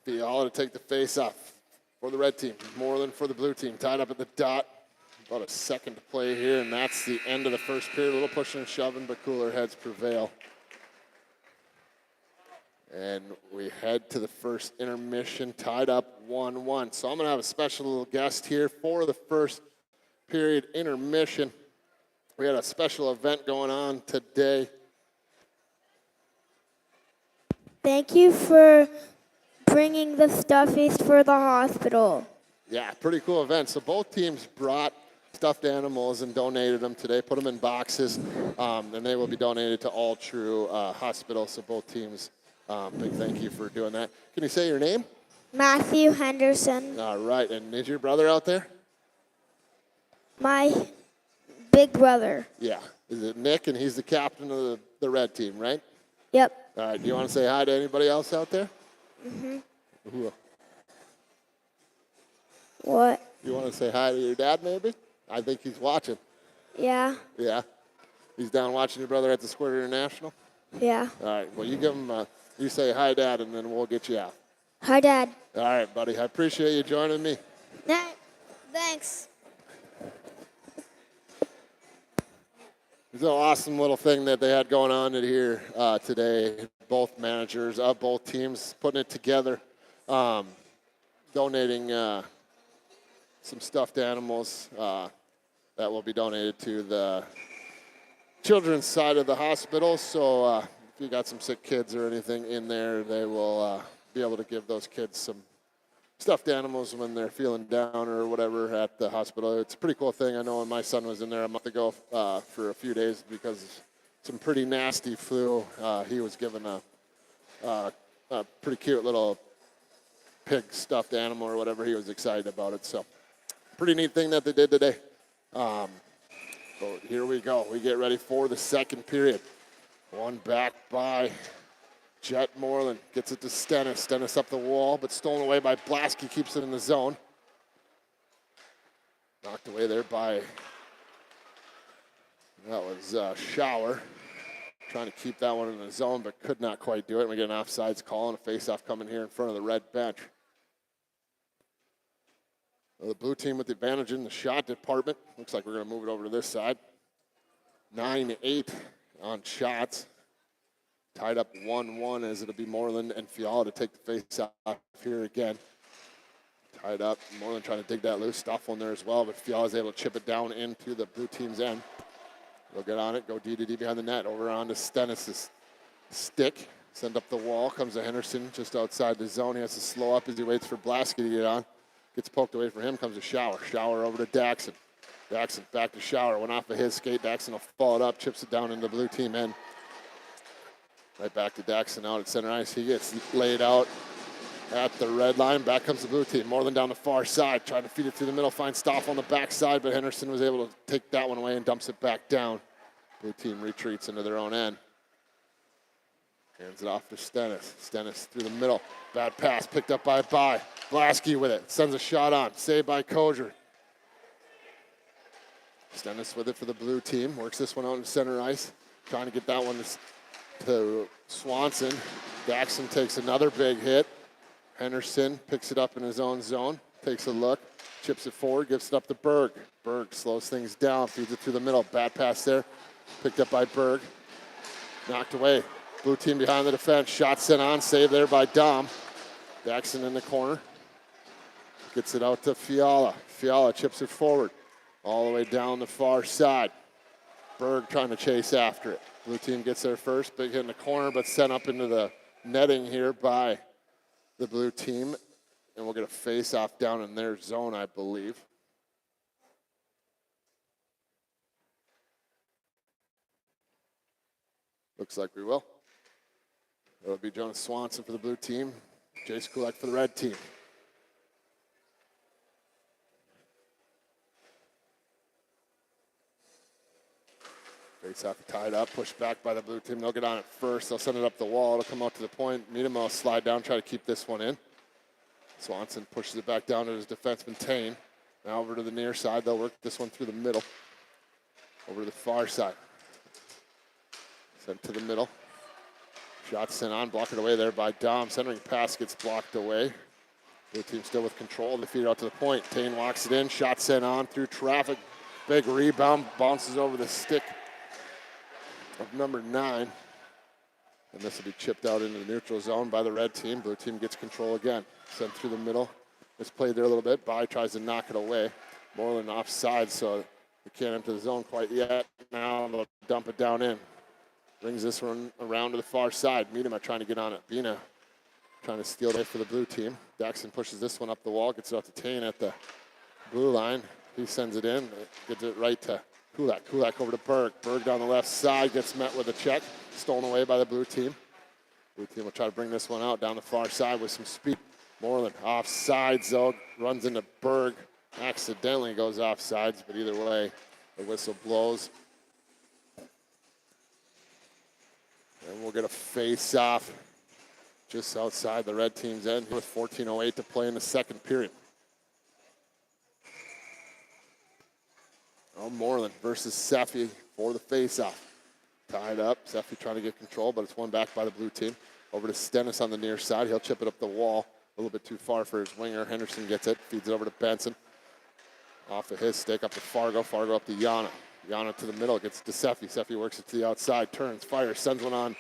Fiala to take the face off for the red team. Moreland for the blue team. Tied up at the dot. About a second to play here, and that's the end of the first period. A little pushing and shoving, but cooler heads prevail. And we head to the first intermission, tied up 1-1. So I'm going to have a special little guest here for the first period intermission. We had a special event going on today. Thank you for bringing the stuffies for the hospital. Yeah, pretty cool event. So both teams brought stuffed animals and donated them today, put them in boxes, and they will be donated to All True Hospital. So both teams, big thank you for doing that. Can you say your name? Matthew Henderson. All right, and is your brother out there? My big brother. Yeah, is it Nick, and he's the captain of the red team, right? Yep. All right, do you want to say hi to anybody else out there? Mm-hmm. Who? What? You want to say hi to your dad, maybe? I think he's watching. Yeah. Yeah? He's down watching your brother at the Squirt International? Yeah. All right, well, you give him, you say hi, Dad, and then we'll get you out. Hi, Dad. All right, buddy. I appreciate you joining me. Thanks. It's an awesome little thing that they had going on here today. Both managers of both teams putting it together, donating some stuffed animals that will be donated to the children's side of the hospital. So if you got some sick kids or anything in there, they will be able to give those kids some stuffed animals when they're feeling down or whatever at the hospital. It's a pretty cool thing. I know when my son was in there a month ago for a few days because of some pretty nasty flu. He was given a pretty cute little pig stuffed animal or whatever. He was excited about it. So pretty neat thing that they did today. So here we go. We get ready for the second period. One back by Jet Moreland. Gets it to Stennis. Stennis up the wall, but stolen away by Blasky. Keeps it in the zone. Knocked away there by, that was Shower. Trying to keep that one in the zone, but could not quite do it. We get an offsides call and a face-off coming here in front of the red bench. Well, the blue team with the advantage in the shot department. Looks like we're going to move it over to this side. 9-8 on shots. Tied up 1-1 as it'll be Moreland and Fiala to take the face-off here again. Tied up. Moreland trying to dig that loose. Stoffel in there as well, but Fiala's able to chip it down into the blue team's end. They'll get on it, go D to D behind the net, over onto Stennis' stick. Send up the wall, comes to Henderson just outside the zone. He has to slow up as he waits for Blasky to get on. Gets poked away from him, comes to Shower. Shower over to Daxon. Daxon back to Shower, went off of his skate. Daxon will follow it up, chips it down into the blue team end. Right back to Daxon out at center ice. He gets laid out at the red line. Back comes the blue team. Moreland down the far side, trying to feed it through the middle, finds Stoff on the backside, but Henderson was able to take that one away and dumps it back down. Blue team retreats into their own end. Hands it off to Stennis. Stennis through the middle. Bad pass picked up by Bai. Blasky with it. Sends a shot on. Saved by Kozier. Stennis with it for the blue team. Works this one out in center ice. Trying to get that one to Swanson. Daxon takes another big hit. Henderson picks it up in his own zone. Takes a look. Chips it forward. Gives it up to Berg. Berg slows things down. Feeds it through the middle. Bad pass there. Picked up by Berg. Knocked away. Blue team behind the defense. Shot sent on. Saved there by Dom. Daxon in the corner. Gets it out to Fiala. Fiala chips it forward. All the way down the far side. Berg trying to chase after it. Blue team gets there first. Big hit in the corner, but sent up into the netting here by the blue team. And we'll get a face-off down in their zone, I believe. Looks like we will. It'll be Jonas Swanson for the blue team. Jace Kulak for the red team. Face-off tied up, pushed back by the blue team. They'll get on it first. They'll send it up the wall. It'll come out to the point. Miedema will slide down, try to keep this one in. Swanson pushes it back down to his defenseman, Tane. Now over to the near side. They'll work this one through the middle. Over to the far side. Sent to the middle. Shot sent on, blocked it away there by Dom. Centering pass gets blocked away. Blue team still with control. They feed it out to the point. Tane walks it in. Shot sent on through traffic. Big rebound. Bounces over the stick of number 9. And this will be chipped out into the neutral zone by the red team. Blue team gets control again. Sent through the middle. It's played there a little bit. Bai tries to knock it away. Moreland offside, so they can't enter the zone quite yet. Now they'll dump it down in. Brings this one around to the far side. Miedema trying to get on it. Bina trying to steal it for the blue team. Daxon pushes this one up the wall. Gets it out to Tane at the blue line. He sends it in. Gets it right to Kulak. Kulak over to Berg. Berg down the left side. Gets met with a check. Stolen away by the blue team. Blue team will try to bring this one out down the far side with some speed. Moreland offsides though. Runs into Berg. Accidentally goes offsides, but either way, the whistle blows. And we'll get a face-off just outside the red team's end with 14:08 to play in the second period. Oh, Moreland versus Seffi for the face-off. Tied up. Seffi trying to get control, but it's won back by the blue team. Over to Stennis on the near side. He'll chip it up the wall. A little bit too far for his winger. Henderson gets it. Feeds it over to Benson. Off of his stick up to Fargo. Fargo up to Yana. Yana to the middle, gets to Seffi. Seffi works it to the outside, turns, fires, sends one on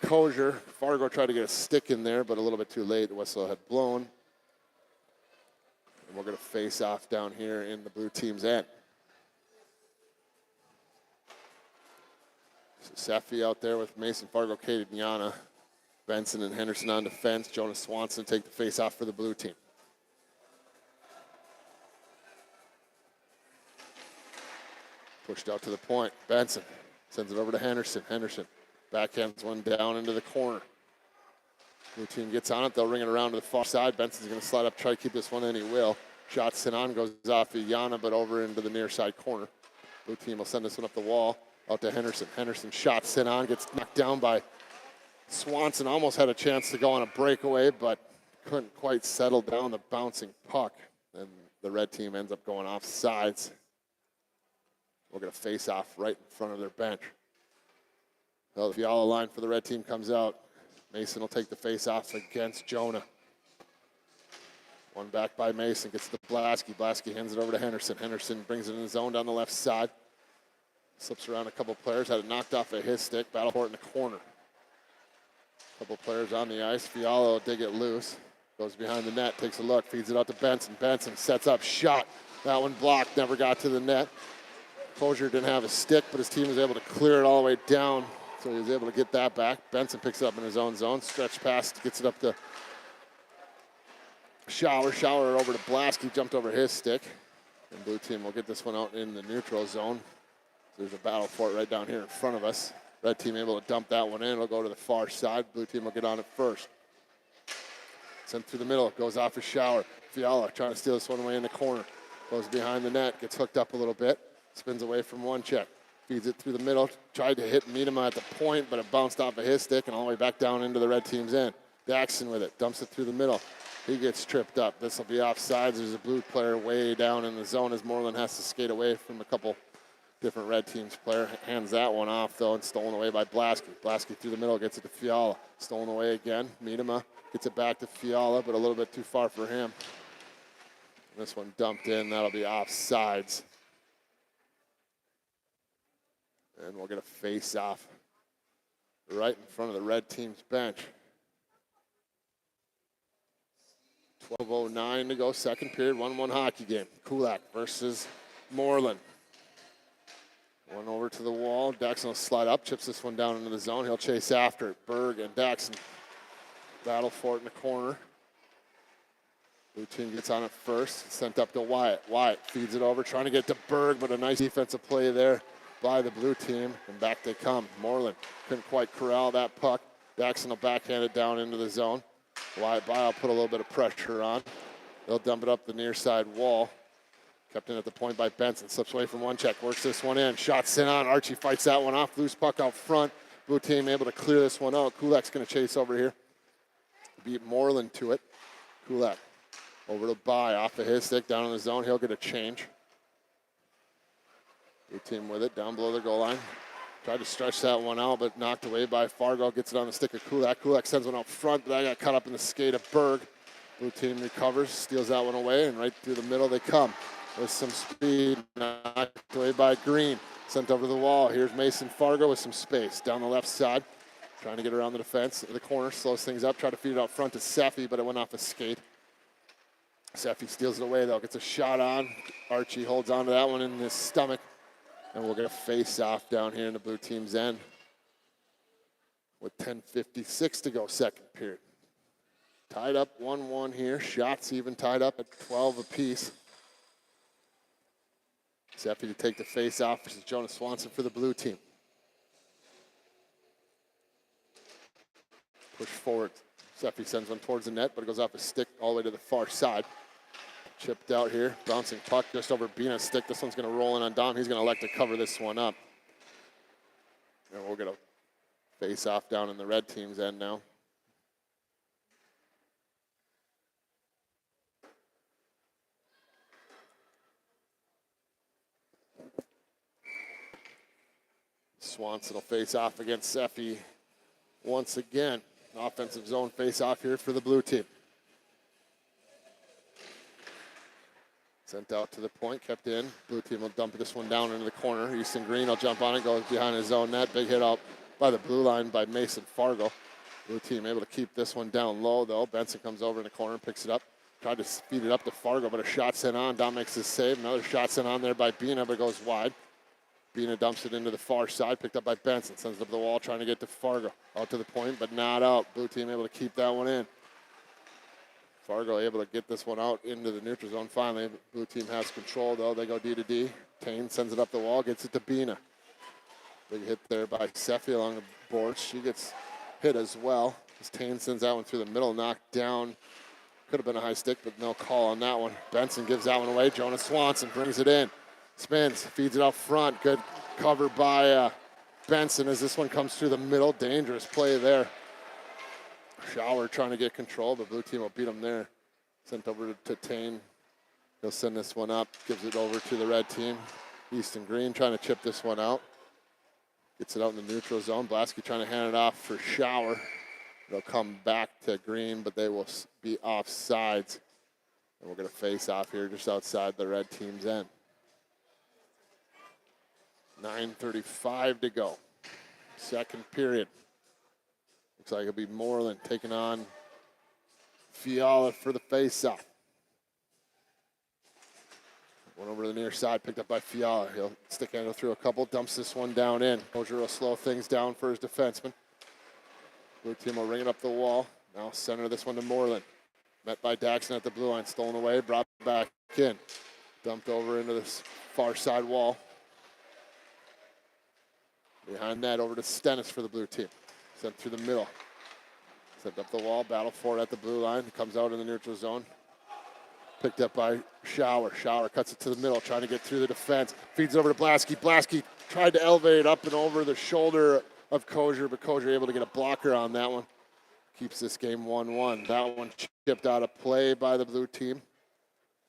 Kozier. Fargo tried to get a stick in there, but a little bit too late. The whistle had blown. And we're going to face off down here in the blue team's end. So Seffi out there with Mason, Fargo, Kate, and Yana. Benson and Henderson on defense. Jonas Swanson take the face off for the blue team. Pushed out to the point. Benson sends it over to Henderson. Henderson backhands one down into the corner. Blue team gets on it. They'll ring it around to the far side. Benson's going to slide up, try to keep this one in. He will. Shot sent on, goes off of Yana, but over into the near side corner. Blue team will send this one up the wall. Out to Henderson. Henderson shot sent on, gets knocked down by Swanson. Almost had a chance to go on a breakaway, but couldn't quite settle down the bouncing puck. And the red team ends up going off sides. We're going to face off right in front of their bench. Well, the Fiala line for the red team comes out. Mason will take the face off against Jonah. One back by Mason, gets to Blasky. Blasky hands it over to Henderson. Henderson brings it in the zone down the left side. Slips around a couple players, had it knocked off of his stick. Battle for it in the corner. Couple players on the ice. Fiala will dig it loose. Goes behind the net, takes a look, feeds it out to Benson. Benson sets up, shot. That one blocked, never got to the net. Kozier didn't have a stick, but his team was able to clear it all the way down, so he was able to get that back. Benson picks it up in his own zone. Stretch pass, gets it up to Shower. Shower over to Blasky, jumped over his stick. And blue team will get this one out in the neutral zone. So there's a battle for it right down here in front of us. Red team able to dump that one in. It'll go to the far side. Blue team will get on it first. Sent through the middle, goes off his Shower. Fiala trying to steal this one away in the corner. Goes behind the net, gets hooked up a little bit. Spins away from one check. Feeds it through the middle. Tried to hit Miedema at the point, but it bounced off of his stick and all the way back down into the red team's end. Daxon with it. Dumps it through the middle. He gets tripped up. This will be offsides. There's a blue player way down in the zone as Moreland has to skate away from a couple different red team's player. Hands that one off, though, and stolen away by Blasky. Blasky through the middle, gets it to Fiala. Stolen away again. Miedema gets it back to Fiala, but a little bit too far for him. This one dumped in. That'll be offsides. And we'll get a face-off right in front of the red team's bench. 12:09 to go, second period, 1-1 hockey game. Kulak versus Moreland. One over to the wall. Daxon will slide up, chips this one down into the zone. He'll chase after it. Berg and Daxon battle for it in the corner. Blue team gets on it first. Sent up to Wyatt. Wyatt feeds it over, trying to get to Berg, but a nice defensive play there by the blue team. And back they come. Moreland couldn't quite corral that puck. Daxon will backhand it down into the zone. Wyatt Bile put a little bit of pressure on. They'll dump it up the near side wall. Kept in at the point by Benson. Slips away from one check. Works this one in. Shot sent on. Archie fights that one off. Loose puck out front. Blue team able to clear this one out. Kulak's going to chase over here. Beat Moreland to it. Kulak over to Bye. Off of his stick. Down in the zone. He'll get a change. Blue team with it. Down below the goal line. Tried to stretch that one out, but knocked away by Fargo. Gets it on the stick of Kulak. Kulak sends one out front, but that got caught up in the skate of Berg. Blue team recovers, steals that one away, and right through the middle they come. With some speed, knocked away by Green. Sent over to the wall. Here's Mason Fargo with some space. Down the left side, trying to get around the defense. The corner, slows things up. Try to feed it out front to Seffi, but it went off a skate. Seffi steals it away, though. Gets a shot on. Archie holds on to that one in his stomach. And we'll get a face-off down here in the blue team's end with 10:56 to go, second period. Tied up 1-1 here. Shots even tied up at 12 apiece. Seffi to take the face-off versus Jonas Swanson for the blue team. Push forward. Seffi sends one towards the net, but it goes off his stick all the way to the far side. Chipped out here, bouncing puck just over Bina's stick. This one's going to roll in on Dom. He's going to elect to cover this one up. And we'll get a face-off down in the red team's end now. Swanson will face off against Seffi once again. Offensive zone face-off here for the blue team. Sent out to the point, kept in. Blue team will dump this one down into the corner. Easton Green will jump on it, goes behind his own net. Big hit out by the blue line by Mason Fargo. Blue team able to keep this one down low, though. Benson comes over in the corner, picks it up. Tried to speed it up to Fargo, but a shot sent on. Dom makes his save. Another shot sent on there by Bina, but it goes wide. Bina dumps it into the far side, picked up by Benson. Sends it up the wall, trying to get to Fargo. Out to the point, but not out. Blue team able to keep that one in. Fargo able to get this one out into the neutral zone finally. Blue team has control, though. They go D to D. Tane sends it up the wall, gets it to Bina. Big hit there by Seffi along the boards. She gets hit as well. As Tane sends that one through the middle, knocked down. Could have been a high stick, but no call on that one. Benson gives that one away. Jonas Swanson brings it in. Spins, feeds it out front. Good cover by Benson as this one comes through the middle. Dangerous play there. Shower trying to get control, but blue team will beat him there. Sent over to Tane. He'll send this one up, gives it over to the red team. Easton Green trying to chip this one out. Gets it out in the neutral zone. Blasky trying to hand it off for Shower. It'll come back to Green, but they will be offsides. And we're going to face off here just outside the red team's end. 9:35 to go. Second period. Looks like it'll be Moreland taking on Fiala for the face-off. One over to the near side, picked up by Fiala. He'll stick handle through a couple, dumps this one down in. Mosier will slow things down for his defenseman. Blue team will ring it up the wall. Now center this one to Moreland. Met by Daxon at the blue line, stolen away, brought back in. Dumped over into this far side wall. Behind that, over to Stennis for the blue team. Sent through the middle. Sent up the wall, battle for it at the blue line. Comes out in the neutral zone. Picked up by Shower. Shower cuts it to the middle, trying to get through the defense. Feeds over to Blasky. Blasky tried to elevate it up and over the shoulder of Kozier, but Kozier able to get a blocker on that one. Keeps this game 1-1. That one chipped out of play by the blue team.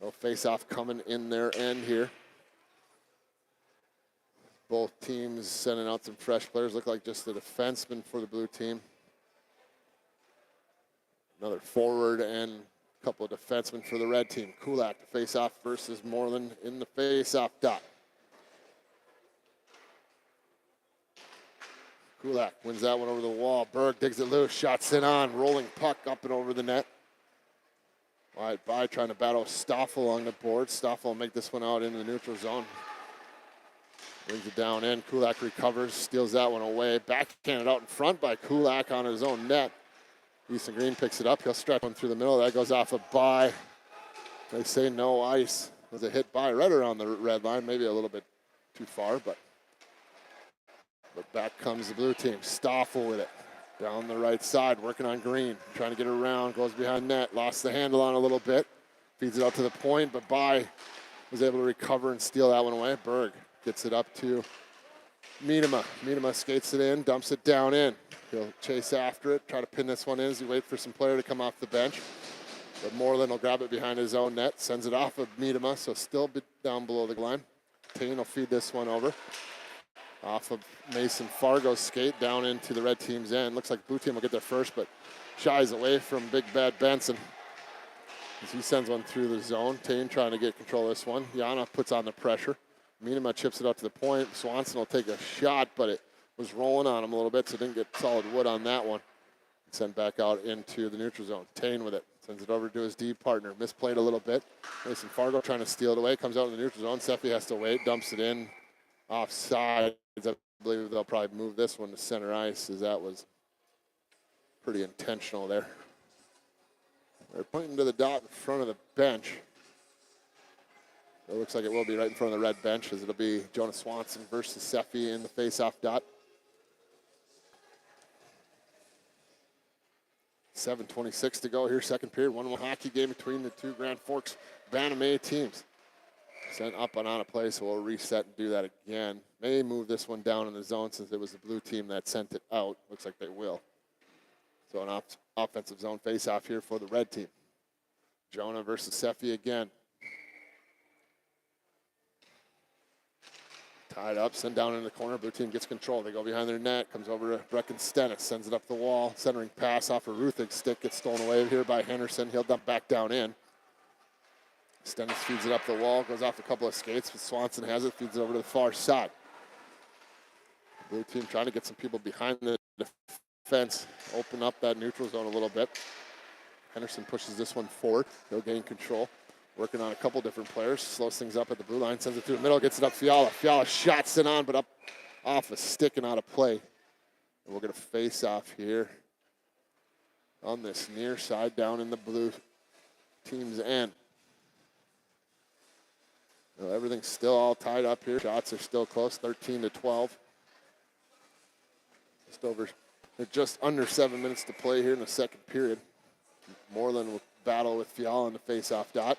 No face-off coming in their end here. Both teams sending out some fresh players. Look like just the defenseman for the blue team. Another forward and a couple of defensemen for the red team. Kulak to face-off versus Moreland in the face-off dot. Kulak wins that one over the wall. Berg digs it loose, shots in on, rolling puck up and over the net. Wide by trying to battle Stoffel along the board. Stoffel will make this one out into the neutral zone. Brings it down in. Kulak recovers, steals that one away. Backhanded out in front by Kulak on his own net. Easton Green picks it up. He'll stretch one through the middle. That goes off a by. They say no ice. It was a hit by right around the red line. Maybe a little bit too far, but back comes the blue team. Stoffel with it. Down the right side, working on Green. Trying to get it around. Goes behind net. Lost the handle on a little bit. Feeds it out to the point, but By was able to recover and steal that one away. Berg gets it up to Miedema. Miedema skates it in, dumps it down in. He'll chase after it, try to pin this one in as he waits for some player to come off the bench. But Moreland will grab it behind his own net, sends it off of Miedema, so still down below the line. Tain will feed this one over. Off of Mason Fargo's skate down into the red team's end. Looks like blue team will get there first, but shies away from Big Bad Benson as he sends one through the zone. Tain trying to get control of this one. Yana puts on the pressure. Miedema chips it up to the point. Swanson will take a shot, but it was rolling on him a little bit, so didn't get solid wood on that one. Sent back out into the neutral zone. Tain with it. Sends it over to his D partner. Misplayed a little bit. Mason Fargo trying to steal it away. Comes out in the neutral zone. Seffi has to wait. Dumps it in. Offside. I believe they'll probably move this one to center ice, as that was pretty intentional there. They're pointing to the dot in front of the bench. It looks like it will be right in front of the red bench, as it'll be Jonas Swanson versus Seffi in the face-off dot. 7:26 to go here, second period. 1-1 hockey game between the two Grand Forks Bantam A teams. Sent up and on a play, so we'll reset and do that again. May move this one down in the zone since it was the blue team that sent it out. Looks like they will. So an offensive zone face-off here for the red team. Jonah versus Seffi again. Tied up, sent down in the corner. Blue team gets control. They go behind their net. Comes over to Brecken Stennis. Sends it up the wall. Centering pass off a Ruthig stick. Gets stolen away here by Henderson. He'll dump back down in. Stennis feeds it up the wall. Goes off a couple of skates, but Swanson has it. Feeds it over to the far side. Blue team trying to get some people behind the defense. Open up that neutral zone a little bit. Henderson pushes this one forward. He'll gain control. Working on a couple different players. Slows things up at the blue line. Sends it through the middle. Gets it up Fiala. Fiala shots it on, but up off a stick and out of play. And we're going to face off here on this near side down in the blue team's end. Well, everything's still all tied up here. Shots are still close, 13-12. Just under 7 minutes to play here in the second period. Moreland will battle with Fiala in the face-off dot.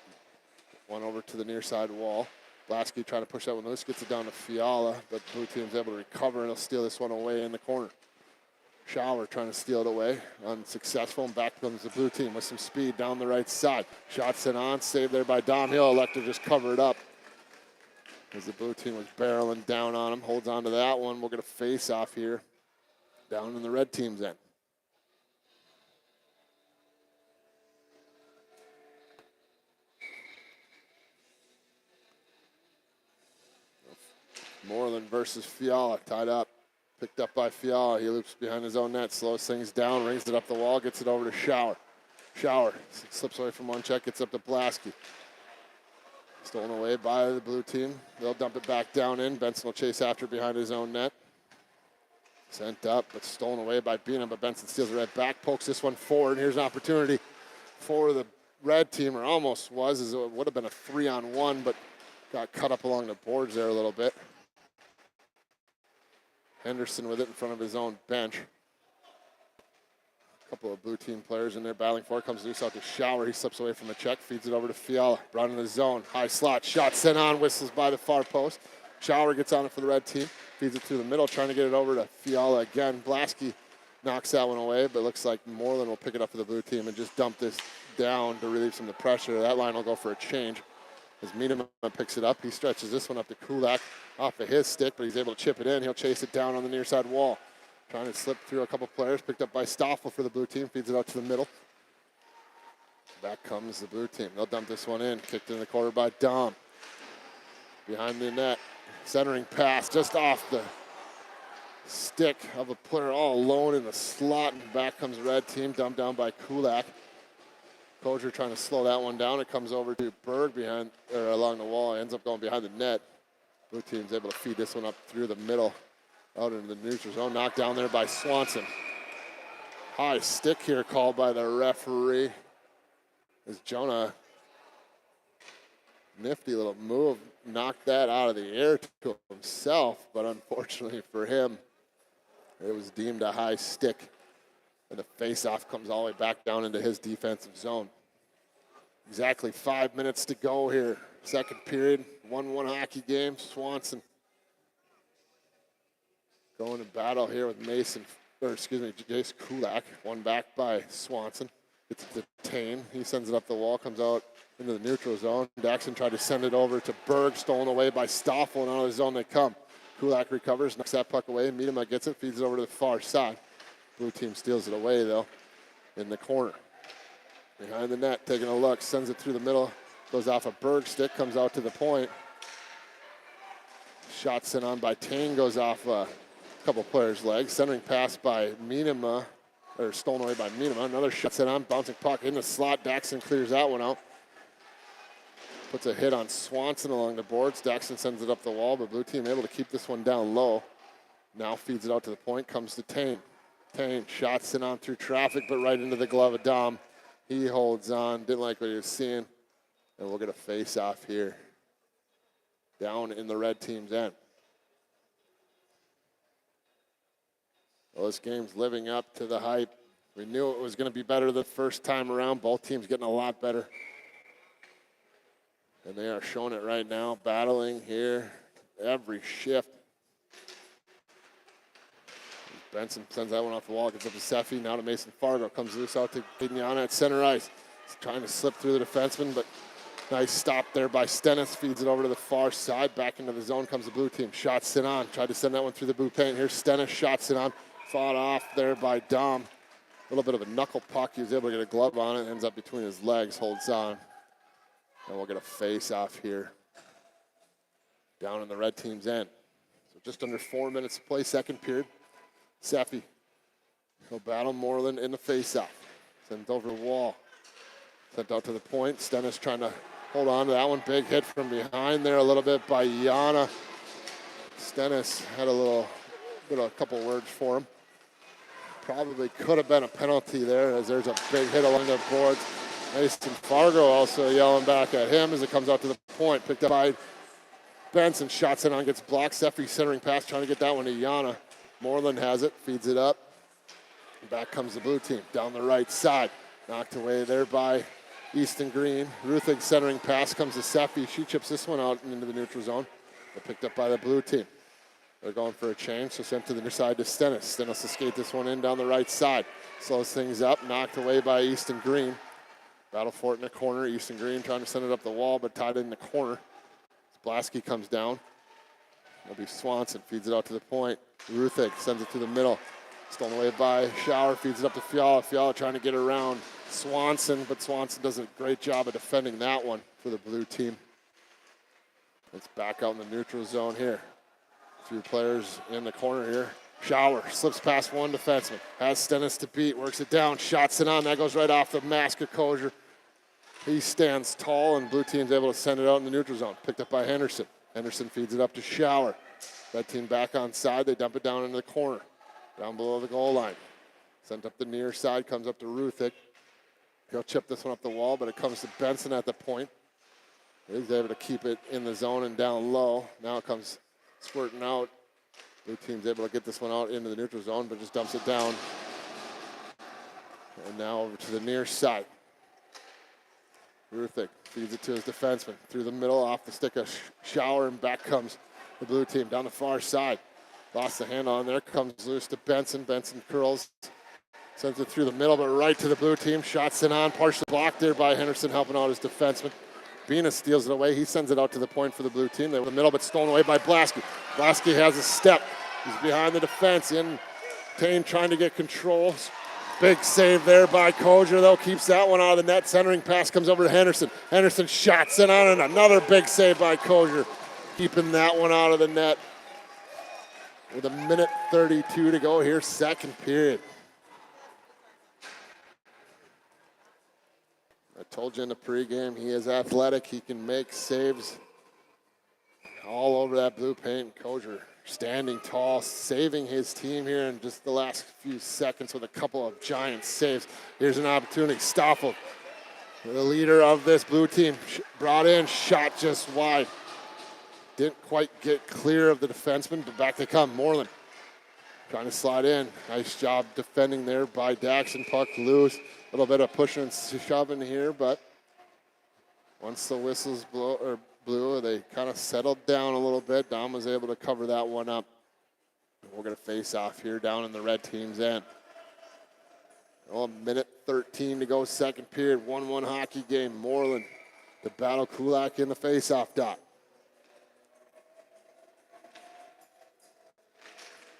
One over to the near side wall. Blasky trying to push that one loose, gets it down to Fiala, but blue team's able to recover and he'll steal this one away in the corner. Schauer trying to steal it away, unsuccessful, and back comes the blue team with some speed down the right side. Shots it on, saved there by Dom Hill. Elector just covered up as the blue team was barreling down on him. Holds on to that one. We'll get a face-off here down in the red team's end. Moreland versus Fiala, tied up. Picked up by Fiala. He loops behind his own net, slows things down, rings it up the wall, gets it over to Schauer. Schauer slips away from one check, gets up to Blasky. Stolen away by the blue team. They'll dump it back down in. Benson will chase after behind his own net. Sent up, but stolen away by Beanham, but Benson steals it right back, pokes this one forward. Here's an opportunity for the red team, or almost was, as it would have been a 3-on-1, but got cut up along the boards there a little bit. Henderson with it in front of his own bench. A couple of blue team players in there battling for it. Comes loose out to Schauer. He slips away from the check, feeds it over to Fiala. Brown in the zone, high slot, shot sent on, whistles by the far post. Shower gets on it for the red team. Feeds it through the middle, trying to get it over to Fiala again. Blasky knocks that one away, but looks like Moreland will pick it up for the blue team and just dump this down to relieve some of the pressure. That line will go for a change. As Miedema picks it up, he stretches this one up to Kulak off of his stick, but he's able to chip it in. He'll chase it down on the near side wall. Trying to slip through a couple players, picked up by Stoffel for the blue team, feeds it out to the middle. Back comes the blue team. They'll dump this one in. Kicked in the corner by Dom. Behind the net. Centering pass just off the stick of a player all alone in the slot. And back comes the red team. Dumped down by Kulak. Kojer trying to slow that one down. It comes over to Berg behind or along the wall. It ends up going behind the net. Blue team's able to feed this one up through the middle. Out into the neutral zone. Knocked down there by Swanson. High stick here called by the referee. As Jonah, nifty little move, knocked that out of the air to himself, but unfortunately for him, it was deemed a high stick. And the face-off comes all the way back down into his defensive zone. Exactly 5 minutes to go here. Second period, 1-1 hockey game. Swanson going to battle here with Jace Kulak. One back by Swanson. It's detained. He sends it up the wall, comes out into the neutral zone. Daxon tried to send it over to Berg, stolen away by Stoffel, and out of the zone they come. Kulak recovers, knocks that puck away. Miedema gets it, feeds it over to the far side. Blue team steals it away, though, in the corner. Behind the net, taking a look, sends it through the middle, goes off a Berg stick, comes out to the point. Shot sent on by Tane, goes off a couple players' legs. Centering pass by Miedema, or stolen away by Miedema. Another shot sent on, bouncing puck in the slot. Daxon clears that one out. Puts a hit on Swanson along the boards. Daxon sends it up the wall, but blue team able to keep this one down low. Now feeds it out to the point, comes to Tane. Tane shots sent on through traffic, but right into the glove of Dom. He holds on, didn't like what he was seeing, and we'll get a face-off here down in the red team's end. Well, this game's living up to the hype. We knew it was going to be better the first time around. Both teams getting a lot better. And they are showing it right now, battling here every shift. Benson sends that one off the wall, gets up to Seffi, now to Mason Fargo. Comes loose out to Gignana at center ice. He's trying to slip through the defenseman, but nice stop there by Stennis. Feeds it over to the far side. Back into the zone comes the blue team. Shot sent on. Tried to send that one through the blue paint. Here's Stennis. Shot sent on. Fought off there by Dom. A little bit of a knuckle puck. He was able to get a glove on it. Ends up between his legs. Holds on. And we'll get a face-off here down in the red team's end. So just under 4 minutes to play, second period. Seffi, he'll battle Moreland in the face-off. Sent over the wall. Sent out to the point. Stennis trying to hold on to that one. Big hit from behind there a little bit by Yana. Stennis had a couple words for him. Probably could have been a penalty there, as there's a big hit along the boards. Mason Fargo also yelling back at him as it comes out to the point. Picked up by Benson. Shots it on, gets blocked. Seffi centering pass, trying to get that one to Yana. Moreland has it, feeds it up. Back comes the blue team down the right side. Knocked away there by Easton Green. Ruthig centering pass comes to Seffi. She chips this one out into the neutral zone. But picked up by the blue team. They're going for a change, so sent to the near side to Stennis. Stennis will skate this one in down the right side. Slows things up, knocked away by Easton Green. Battle for it in the corner. Easton Green trying to send it up the wall, but tied in the corner. Blasky comes down. It'll be Swanson, feeds it out to the point. Ruthig sends it to the middle. Stolen away by Shower, feeds it up to Fiala. Fiala trying to get around Swanson, but Swanson does a great job of defending that one for the blue team. It's back out in the neutral zone here. A few players in the corner here. Shower slips past one defenseman. Has Stennis to beat, works it down, shots it on. That goes right off the mask of Kojer. He stands tall, and blue team's able to send it out in the neutral zone. Picked up by Henderson. Henderson feeds it up to Shower. Red team back on side. They dump it down into the corner, down below the goal line. Sent up the near side, comes up to Ruthig. He'll chip this one up the wall, but it comes to Benson at the point. He's able to keep it in the zone and down low. Now it comes squirting out. Blue team's able to get this one out into the neutral zone, but just dumps it down. And now over to the near side. Ruthig feeds it to his defenseman. Through the middle, off the stick of Shower, and back comes the blue team down the far side. Lost the handle on there, comes loose to Benson. Benson curls, sends it through the middle, but right to the blue team. Shots in on, partially blocked there by Henderson, helping out his defenseman. Bina steals it away. He sends it out to the point for the blue team. They were in the middle, but stolen away by Blasky. Blasky has a step. He's behind the defense. In Tane trying to get control. Big save there by Koger, though. Keeps that one out of the net. Centering pass comes over to Henderson. Henderson shots in on, and another big save by Koger. Keeping that one out of the net. With a minute 32 to go here, second period. I told you in the pregame, he is athletic. He can make saves all over that blue paint. Koger standing tall, saving his team here in just the last few seconds with a couple of giant saves. Here's an opportunity. Stoffel, the leader of this blue team, brought in, shot just wide. Didn't quite get clear of the defenseman, but back they come. Moreland trying to slide in. Nice job defending there by Daxon. Puck loose. A little bit of pushing and shoving here, but once the whistles blew, they kind of settled down a little bit. Dom was able to cover that one up. We're going to face off here down in the red team's end. Well, a minute 13 to go, second period. 1-1 hockey game. Moreland to battle Kulak in the face-off dot.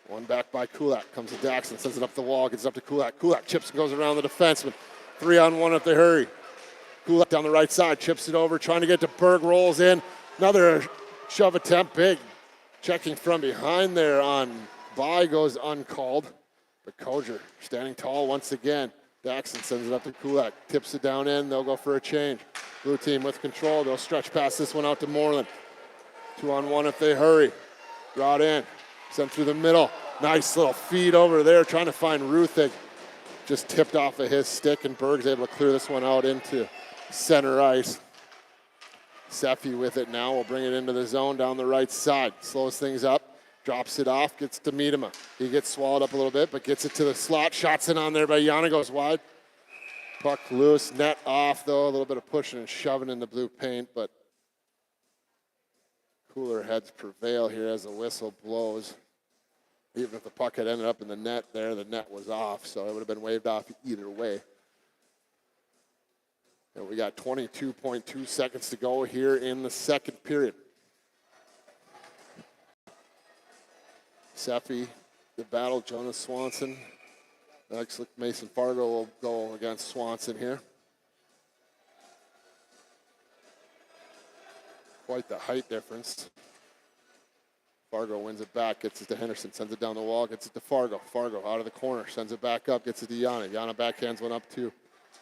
One back by Kulak. Comes to Daxon, sends it up the wall, gets up to Kulak. Kulak chips and goes around the defenseman. 3-on-1 if they hurry. Kulak down the right side, chips it over, trying to get to Berg, rolls in. Another shove attempt, big. Checking from behind there on By goes uncalled. But Koger standing tall once again. Daxon sends it up to Kulak, tips it down in, they'll go for a change. Blue team with control, they'll stretch past this one out to Moreland. 2-on-1 if they hurry. Brought in, sent through the middle. Nice little feed over there, trying to find Ruthig. Just tipped off of his stick, and Berg's able to clear this one out into center ice. Seffi with it now will bring it into the zone down the right side. Slows things up, drops it off, gets to Miedema. He gets swallowed up a little bit, but gets it to the slot. Shots in on there by Yana, goes wide. Puck loose, net off though. A little bit of pushing and shoving in the blue paint, but cooler heads prevail here as the whistle blows. Even if the puck had ended up in the net there, the net was off, so it would have been waved off either way. And we got 22.2 seconds to go here in the second period. Seffi, the battle, Jonas Swanson. Next, Mason Fargo will go against Swanson here. Quite the height difference. Fargo wins it back, gets it to Henderson, sends it down the wall, gets it to Fargo. Fargo out of the corner, sends it back up, gets it to Yana. Yana backhands one up to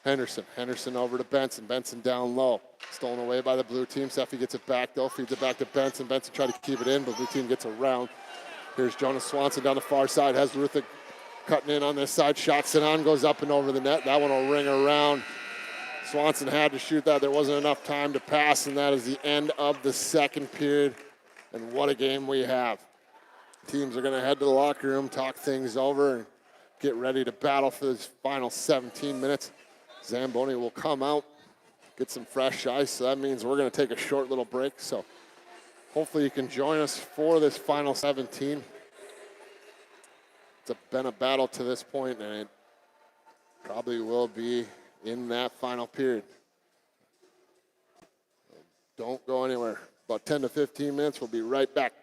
Henderson. Henderson over to Benson. Benson down low. Stolen away by the blue team. Seffi gets it back though, feeds it back to Benson. Benson tried to keep it in, but blue team gets around. Here's Jonas Swanson down the far side, has Ruthick cutting in on this side. Shots it on, goes up and over the net. That one will ring around. Swanson had to shoot that. There wasn't enough time to pass, and that is the end of the second period. And what a game we have. Teams are going to head to the locker room, talk things over, and get ready to battle for this final 17 minutes. Zamboni will come out, get some fresh ice, so that means we're going to take a short little break. So hopefully you can join us for this final 17. It's been a battle to this point, and it probably will be in that final period. Don't go anywhere. About 10 to 15 minutes, we'll be right back.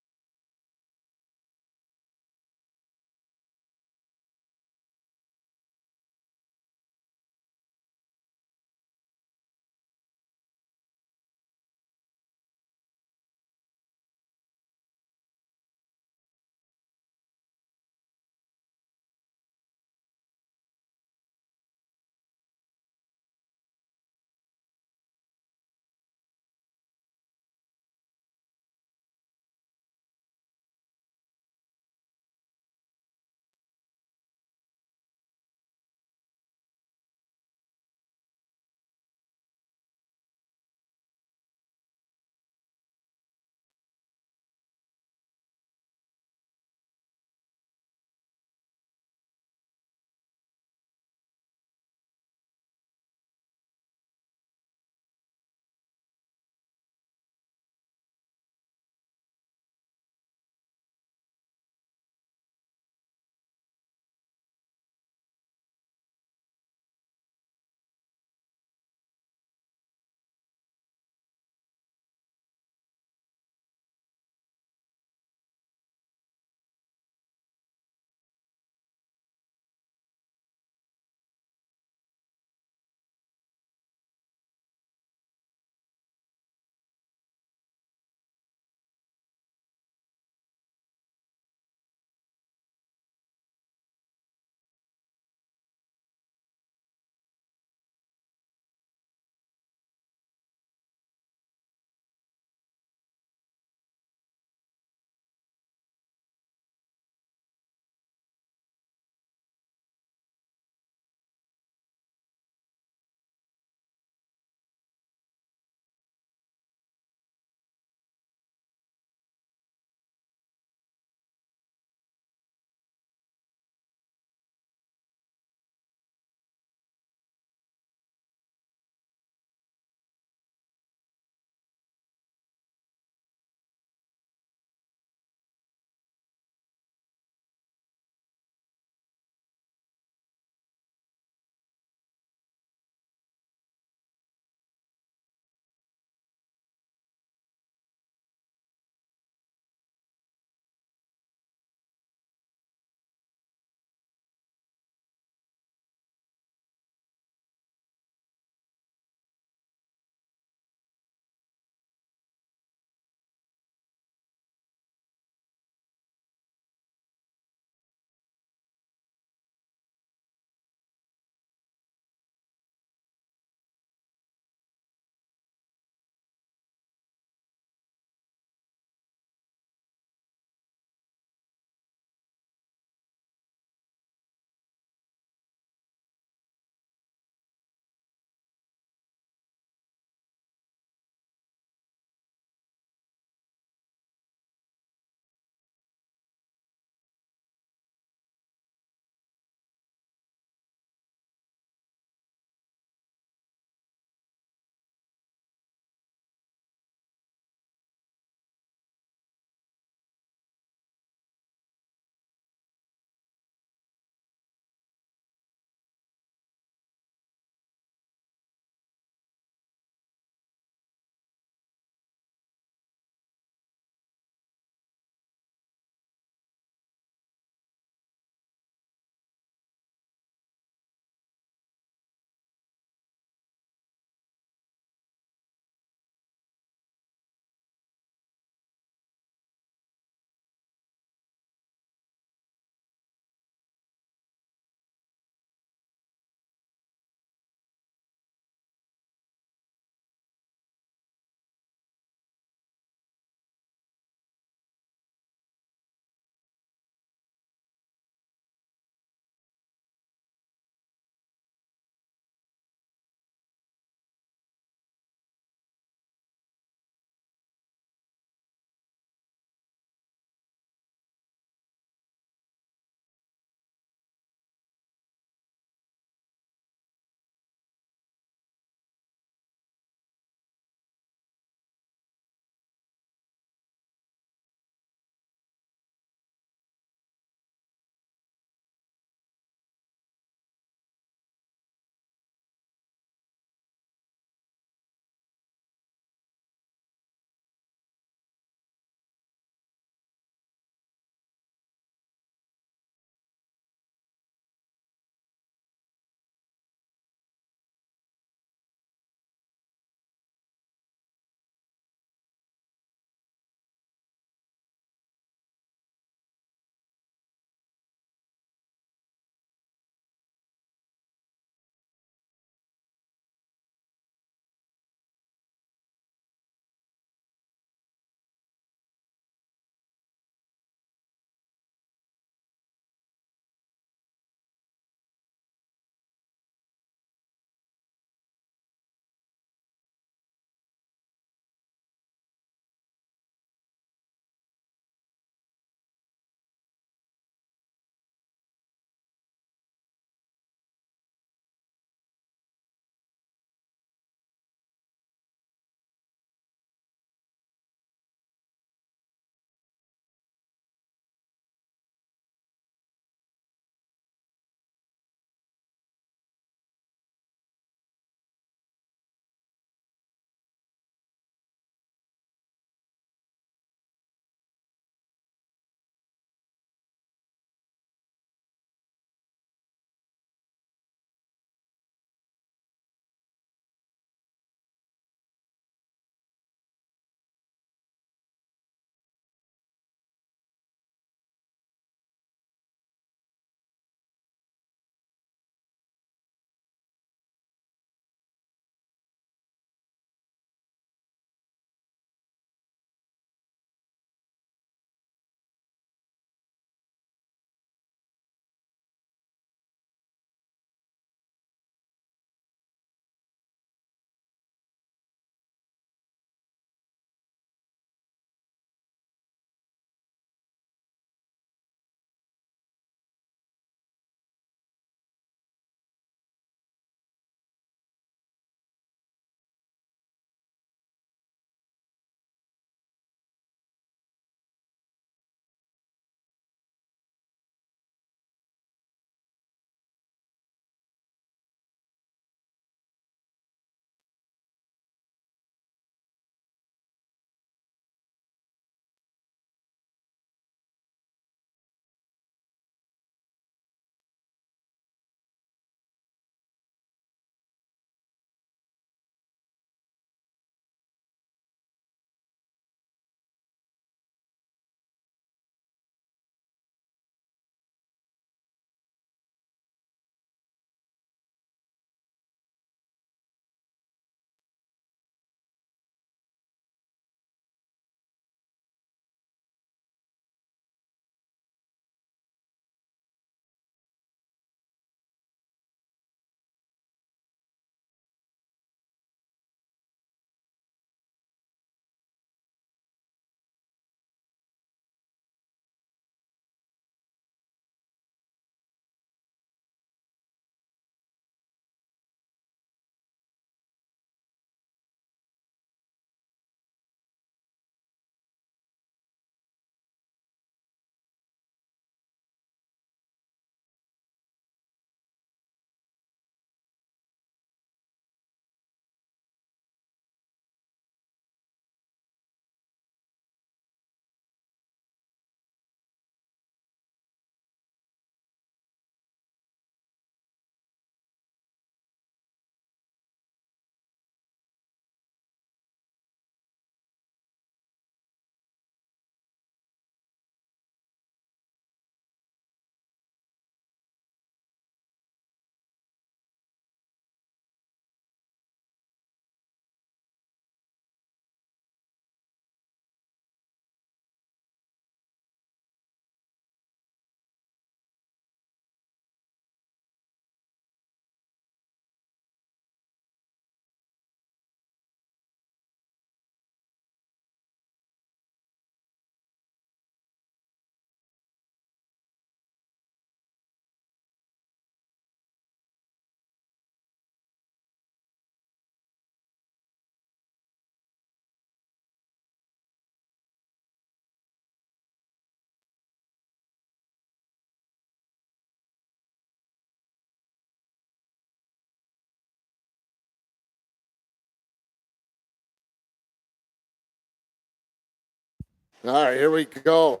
All right, here we go.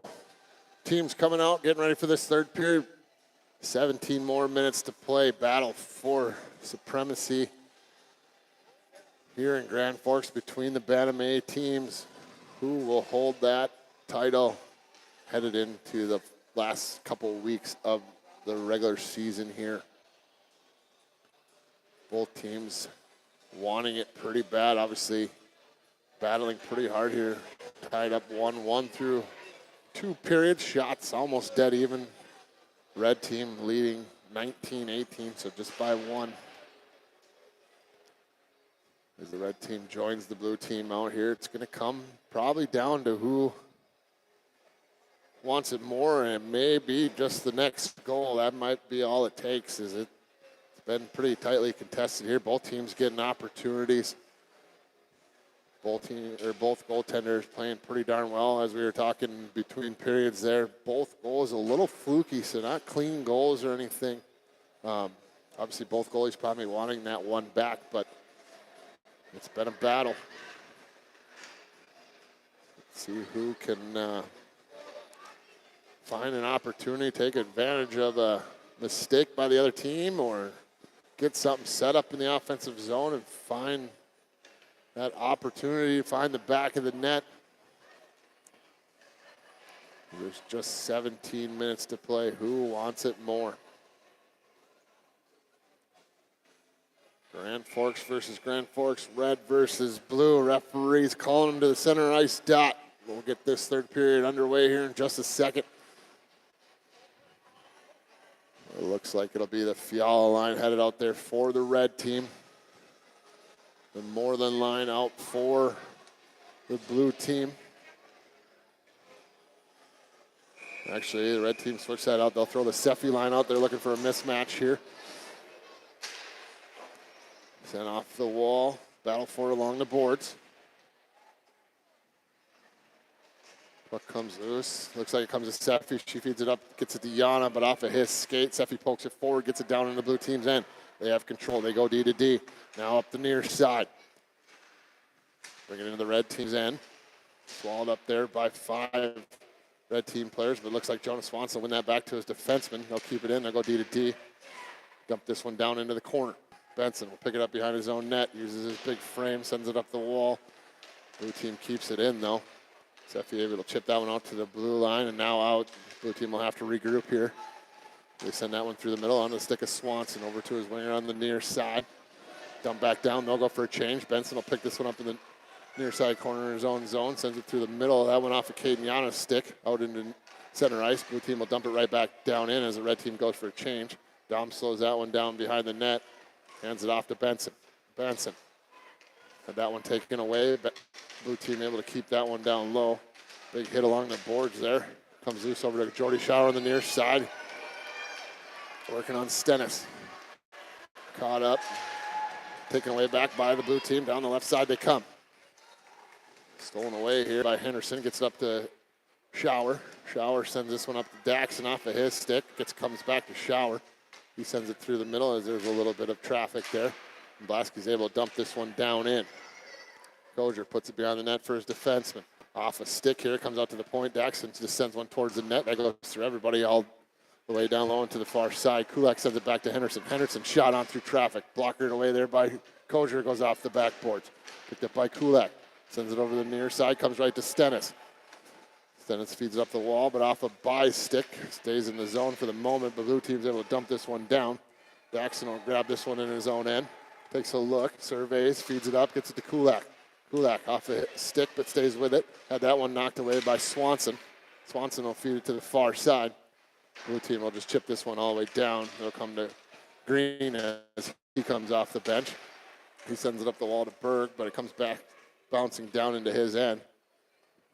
Teams coming out, getting ready for this third period. 17 more minutes to play. Battle for supremacy here in Grand Forks between the Bantam A teams. Who will hold that title headed into the last couple weeks of the regular season here? Both teams wanting it pretty bad, obviously battling pretty hard here. Tied up 1-1 through 2 periods. Shots almost dead even. Red team leading 19-18, so just by 1. As the red team joins the blue team out here, it's going to come probably down to who wants it more, and it may be just the next goal. That might be all it takes. It's been pretty tightly contested here. Both teams getting opportunities. Both goaltenders playing pretty darn well, as we were talking between periods there. Both goals a little fluky, so not clean goals or anything. Obviously, both goalies probably wanting that one back, but it's been a battle. Let's see who can find an opportunity, take advantage of a mistake by the other team, or get something set up in the offensive zone and find that opportunity to find the back of the net. There's just 17 minutes to play. Who wants it more? Grand Forks versus Grand Forks, red versus blue. Referees calling them to the center ice dot. We'll get this third period underway here in just a second. It looks like it'll be the Fiala line headed out there for the red team. The Moreland line out for the blue team. Actually, the red team switched that out. They'll throw the Seffi line out. They're looking for a mismatch here. Sent off the wall. Battle for it along the boards. Puck comes loose. Looks like it comes to Seffi. She feeds it up, gets it to Yana, but off of his skate. Seffi pokes it forward, gets it down in the blue team's end. They have control. They go D to D. Now up the near side. Bring it into the red team's end. Swallowed up there by 5 red team players, but it looks like Jonas Swanson will win that back to his defenseman. They'll keep it in. They'll go D to D. Dump this one down into the corner. Benson will pick it up behind his own net. Uses his big frame, sends it up the wall. Blue team keeps it in, though. Seffi able to chip that one out to the blue line, and now out. Blue team will have to regroup here. They send that one through the middle on the stick of Swanson over to his winger on the near side. Dump back down. They'll go for a change. Benson will pick this one up in the near side corner in his own zone. Sends it through the middle. That one off of Caden Yana's stick out into center ice. Blue team will dump it right back down in as the red team goes for a change. Dom slows that one down behind the net. Hands it off to Benson. Benson had that one taken away. But blue team able to keep that one down low. Big hit along the boards there. Comes loose over to Jordy Shower on the near side. Working on Stennis. Caught up. Taken away back by the blue team. Down the left side they come. Stolen away here by Henderson. Gets it up to Shower. Shower sends this one up to Daxon off of his stick. Comes back to Shower. He sends it through the middle as there's a little bit of traffic there. And Blasky's able to dump this one down in. Goger puts it behind the net for his defenseman. Off a stick here. Comes out to the point. Daxon just sends one towards the net. That goes through everybody all the way down low and to the far side. Kulak sends it back to Henderson. Henderson shot on through traffic. Blockered away there by Kozier. Goes off the backboards. Picked up by Kulak. Sends it over the near side. Comes right to Stennis. Stennis feeds it up the wall, but off a by stick. Stays in the zone for the moment. But blue team's able to dump this one down. Daxon will grab this one in his own end. Takes a look. Surveys. Feeds it up. Gets it to Kulak. Kulak off a stick, but stays with it. Had that one knocked away by Swanson. Swanson will feed it to the far side. Blue team will just chip this one all the way down. It'll come to Green as he comes off the bench. He sends it up the wall to Berg, but it comes back bouncing down into his end.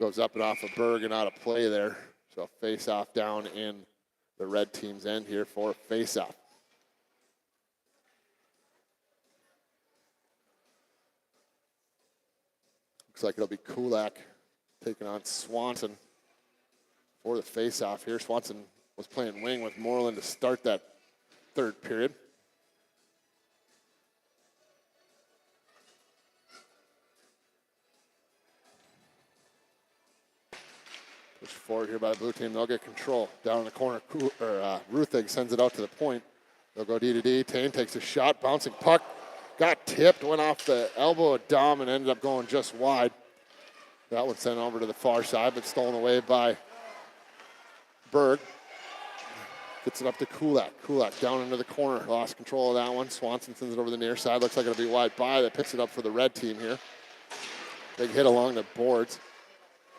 Goes up and off of Berg and out of play there. So face off down in the red team's end here for face off. Looks like it'll be Kulak taking on Swanson for the face-off here. Swanson was playing wing with Moreland to start that third period. Push forward here by the blue team. They'll get control. Down in the corner, Ruthig sends it out to the point. They'll go D to D. Tane takes a shot. Bouncing puck. Got tipped. Went off the elbow of Dom and ended up going just wide. That one sent over to the far side, but stolen away by Berg. Gets it up to Kulak. Kulak down into the corner. Lost control of that one. Swanson sends it over the near side. Looks like it'll be wide by. That picks it up for the red team here. Big hit along the boards.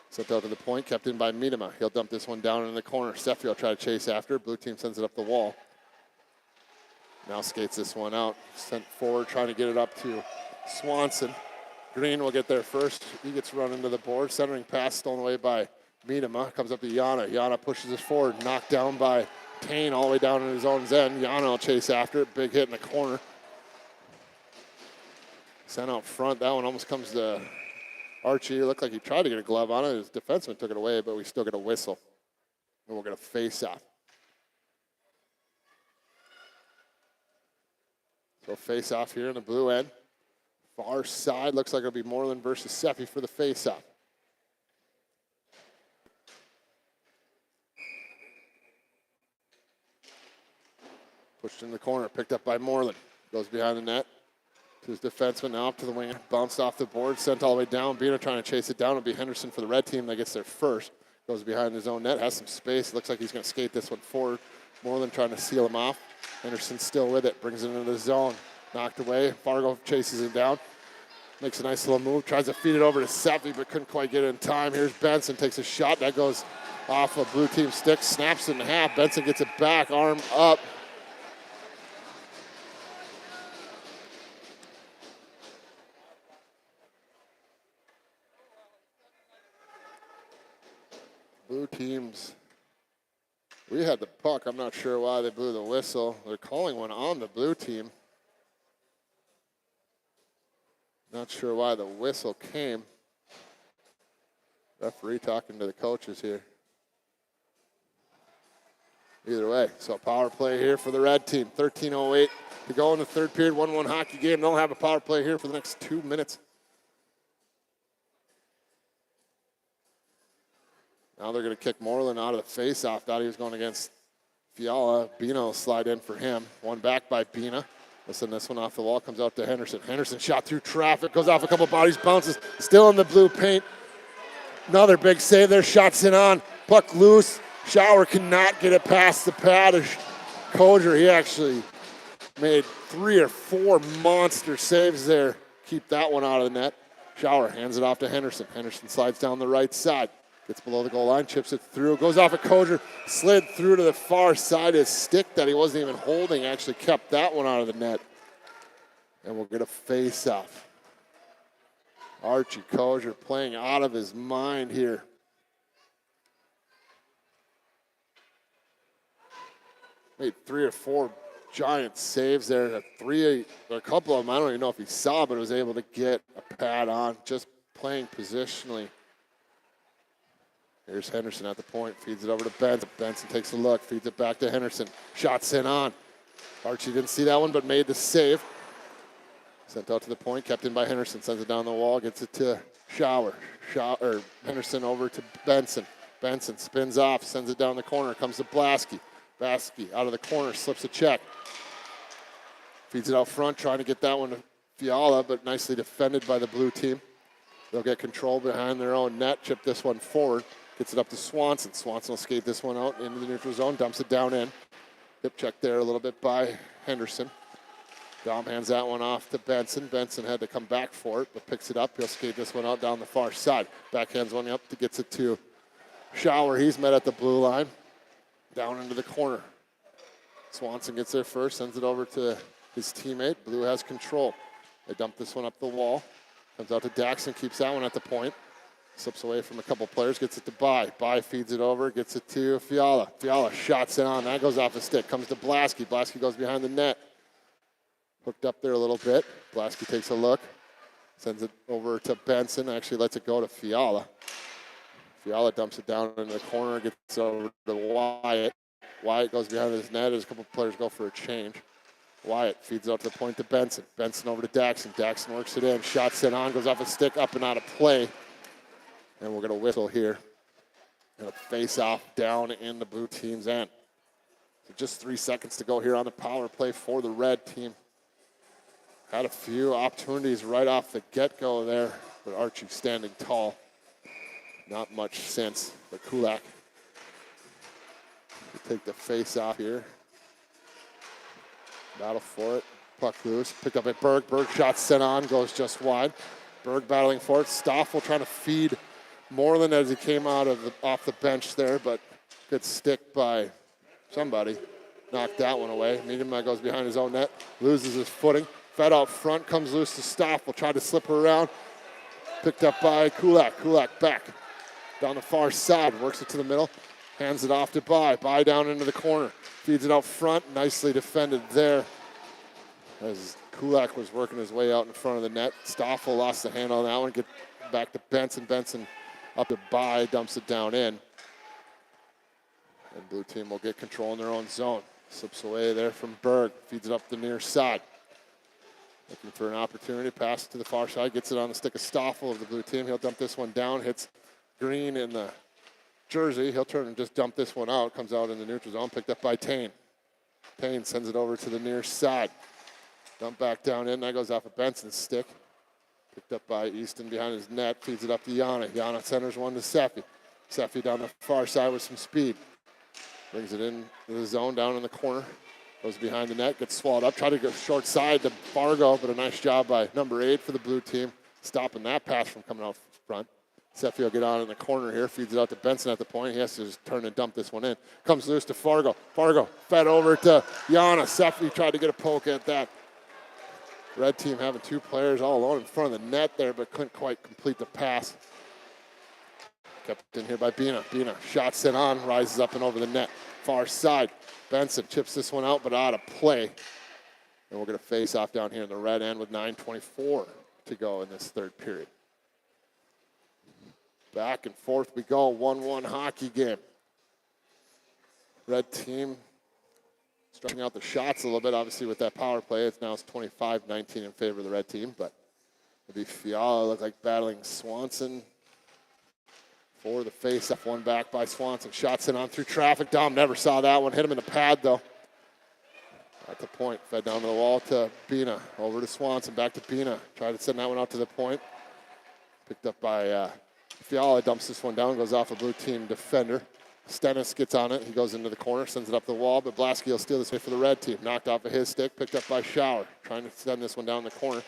Sent out to the point. Kept in by Miedema. He'll dump this one down in the corner. Steffi will try to chase after. Blue team sends it up the wall. Now skates this one out. Sent forward, trying to get it up to Swanson. Green will get there first. He gets run into the board. Centering pass stolen away by Miedema. Comes up to Yana. Yana pushes it forward. Knocked down by Tane all the way down in his own end. Yana will chase after it. Big hit in the corner. Sent out front. That one almost comes to Archie. It looked like he tried to get a glove on it. His defenseman took it away, but we still get a whistle. And we'll get a face-off. So face-off here in the blue end. Far side, looks like it'll be Moreland versus Seppi for the face-off. Pushed in the corner, picked up by Moreland. Goes behind the net to his defenseman, now up to the wing. Bounced off the board, sent all the way down. Bina trying to chase it down. It'll be Henderson for the red team that gets there first. Goes behind his own net, has some space. Looks like he's going to skate this one forward. Moreland trying to seal him off. Henderson still with it, brings it into the zone. Knocked away. Fargo chases him down. Makes a nice little move. Tries to feed it over to Seppi, but couldn't quite get it in time. Here's Benson, takes a shot. That goes off a blue team stick. Snaps it in half. Benson gets it back, arm up. Blue teams. We had the puck. I'm not sure why they blew the whistle. They're calling one on the blue team. Not sure why the whistle came. Referee talking to the coaches here. Either way, so power play here for the red team. 13:08 to go in the third period. 1-1 hockey game. They'll have a power play here for the next 2 minutes. Now they're going to kick Moreland out of the face-off. Thought he was going against Fiala. Bina will slide in for him. One back by Bina. Listen, this one off the wall comes out to Henderson. Henderson shot through traffic, goes off a couple bodies, bounces, still in the blue paint. Another big save there, shots in on. Puck loose. Shower cannot get it past the pad of Koger. He actually made 3 or 4 monster saves there. Keep that one out of the net. Shower hands it off to Henderson. Henderson slides down the right side. Gets below the goal line, chips it through, goes off a Koger, slid through to the far side. His stick that he wasn't even holding actually kept that one out of the net. And we'll get a face-off. Archie Koger playing out of his mind here. Made 3 or 4 giant saves there. A couple of them, I don't even know if he saw, but was able to get a pad on, just playing positionally. Here's Henderson at the point, feeds it over to Benson. Benson takes a look, feeds it back to Henderson. Shots in on. Archie didn't see that one, but made the save. Sent out to the point, kept in by Henderson, sends it down the wall, gets it to Henderson over to Benson. Benson spins off, sends it down the corner, comes to Blasky. Blasky out of the corner, slips a check. Feeds it out front, trying to get that one to Fiala, but nicely defended by the blue team. They'll get control behind their own net, chip this one forward. Gets it up to Swanson. Swanson will skate this one out into the neutral zone, dumps it down in. Hip check there a little bit by Henderson. Dom hands that one off to Benson. Benson had to come back for it, but picks it up. He'll skate this one out down the far side. Backhands one up to gets it to Shower. He's met at the blue line. Down into the corner. Swanson gets there first, sends it over to his teammate. Blue has control. They dump this one up the wall. Comes out to Daxon, keeps that one at the point. Slips away from a couple players, gets it to Bai. Bai feeds it over, gets it to Fiala. Fiala shots it on. That goes off the stick. Comes to Blasky. Blasky goes behind the net. Hooked up there a little bit. Blasky takes a look. Sends it over to Benson. Actually lets it go to Fiala. Fiala dumps it down in the corner, gets over to Wyatt. Wyatt goes behind his net as a couple players go for a change. Wyatt feeds out to the point to Benson. Benson over to Daxon. Daxon works it in. Shots it on. Goes off a stick, up and out of play. And we're going to whistle here. And a face-off down in the blue team's end. So just 3 seconds to go here on the power play for the red team. Had a few opportunities right off the get-go there, but Archie standing tall. Not much since, but Kulak will take the face-off here. Battle for it. Puck loose. Picked up by Berg. Berg shot sent on. Goes just wide. Berg battling for it. Stoffel trying to feed Moreland as he came out of off the bench there, but good stick by somebody. Knocked that one away. Miedema goes behind his own net. Loses his footing. Fed out front. Comes loose to Stoffel. Tried to slip her around. Picked up by Kulak. Kulak back down the far side. Works it to the middle. Hands it off to Bai. Bai down into the corner. Feeds it out front. Nicely defended there as Kulak was working his way out in front of the net. Stoffel lost the handle on that one. Get back to Benson. Benson up to Bai. Dumps it down in. And blue team will get control in their own zone. Slips away there from Berg. Feeds it up the near side. Looking for an opportunity. Pass to the far side. Gets it on the stick of Stoffel of the blue team. He'll dump this one down. Hits Green in the jersey. He'll turn and just dump this one out. Comes out in the neutral zone. Picked up by Tain. Tain sends it over to the near side. Dump back down in. That goes off of Benson's stick. Picked up by Easton behind his net. Feeds it up to Yana. Yana centers one to Seffi. Seffi down the far side with some speed. Brings it in the zone down in the corner. Goes behind the net. Gets swallowed up. Tried to go short side to Fargo, but a nice job by number 8 for the blue team. Stopping that pass from coming out front. Seffi will get on in the corner here. Feeds it out to Benson at the point. He has to just turn and dump this one in. Comes loose to Fargo. Fargo fed over to Yana. Seffi tried to get a poke at that. Red team having 2 players all alone in front of the net there, but couldn't quite complete the pass. Kept in here by Bina. Bina, shot sent on, rises up and over the net. Far side. Benson chips this one out, but out of play. And we're going to face off down here in the red end with 9:24 to go in this third period. Back and forth we go, 1-1 hockey game. Red team stretching out the shots a little bit, obviously with that power play. It's now 25-19 in favor of the red team, but it'll be Fiala look like battling Swanson for the face-off. One back by Swanson. Shots in on through traffic. Dom never saw that one. Hit him in the pad, though. At the point. Fed down to the wall to Bina. Over to Swanson. Back to Bina. Tried to send that one out to the point. Picked up by Fiala. Dumps this one down. Goes off a blue team defender. Stennis gets on it. He goes into the corner. Sends it up the wall. But Blasky will steal this way for the red team. Knocked off of his stick. Picked up by Shower. Trying to send this one down the corner.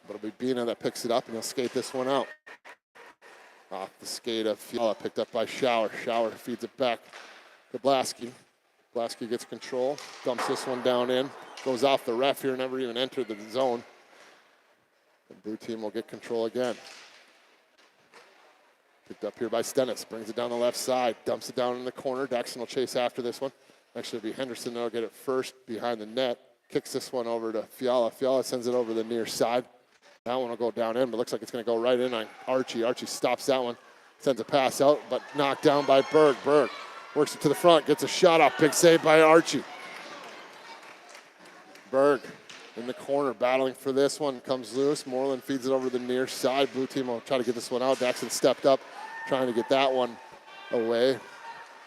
But it'll be Bina that picks it up. And he'll skate this one out. Off the skate of Fiala, picked up by Shower. Shower feeds it back to Blasky. Blasky gets control, dumps this one down in, goes off the ref here, never even entered the zone. The blue team will get control again. Picked up here by Stennis, brings it down the left side, dumps it down in the corner. Daxon will chase after this one. Actually, it'll be Henderson that'll get it first behind the net. Kicks this one over to Fiala. Fiala sends it over the near side. That one will go down in, but looks like it's going to go right in on Archie. Archie stops that one, sends a pass out, but knocked down by Berg. Berg works it to the front, gets a shot off. Big save by Archie. Berg in the corner, battling for this one. Comes loose. Moreland feeds it over the near side. Blue team will try to get this one out. Daxon stepped up, trying to get that one away.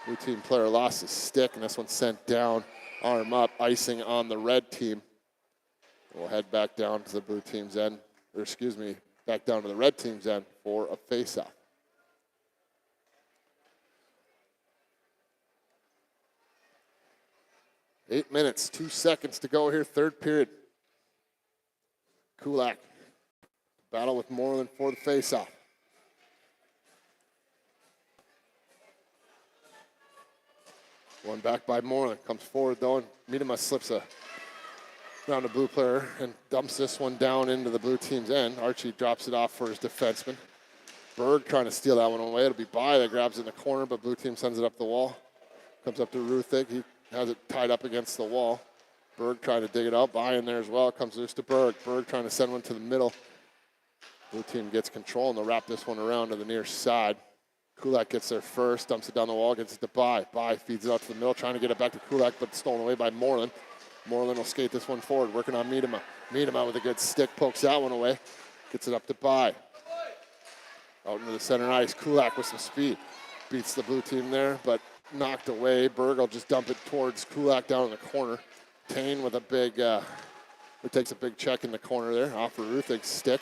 Blue team player lost his stick, and this one sent down, arm up, icing on the red team. We'll head back down to the blue team's end. Back down to the red team's end for a face-off. Eight minutes, 2 seconds to go here, third period. Kulak, battle with Moreland for the face-off. One back by Moreland, comes forward though, and Miedema slips around the blue player and dumps this one down into the blue team's end. Archie drops it off for his defenseman. Berg trying to steal that one away. It'll be Bai that grabs it in the corner, but blue team sends it up the wall. Comes up to Ruthig. He has it tied up against the wall. Berg trying to dig it out. Bai in there as well. Comes loose to Berg. Berg trying to send one to the middle. Blue team gets control, and they'll wrap this one around to the near side. Kulak gets there first, dumps it down the wall, gets it to Bai. Bai feeds it out to the middle, trying to get it back to Kulak, but stolen away by Moreland. Moreland will skate this one forward, working on Miedema. Miedema with a good stick, pokes that one away. Gets it up to Bai. Out into the center ice, Kulak with some speed. beats the blue team there, but knocked away. Berg will just dump it towards Kulak down in the corner. Tane with a big, who takes a big check in the corner there, off of Ruthig's stick.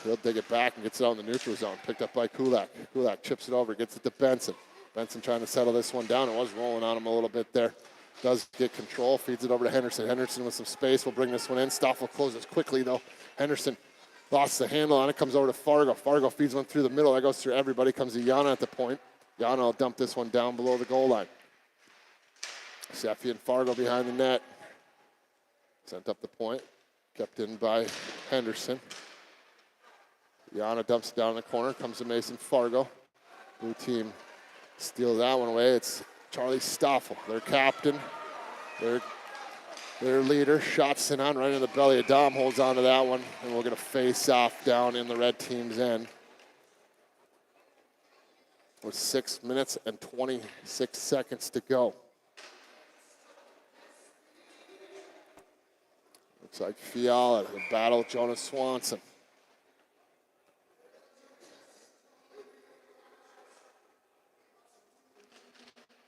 He'll dig it back and gets it out in the neutral zone. Picked up by Kulak. Kulak chips it over, gets it to Benson. Benson trying to settle this one down. It was rolling on him a little bit there. Does get control, feeds it over to Henderson. Henderson with some space will bring this one in. Stoffel closes quickly though. Henderson lost the handle on it, comes over to Fargo. Fargo feeds one through the middle. That goes through everybody. Comes to Yana at the point. Yana will dump this one down below the goal line. Seffi and Fargo behind the net. Sent up the point. Kept in by Henderson. Yana dumps it down in the corner. Comes to Mason Fargo. Blue team steals that one away. It's Charlie Stoffel, their captain, their leader. Shot sent on right in the belly of Dom. Holds on to that one. And we'll get a face-off down in the red team's end. With 6 minutes and 26 seconds to go. Looks like Fiala, the battle, Jonas Swanson.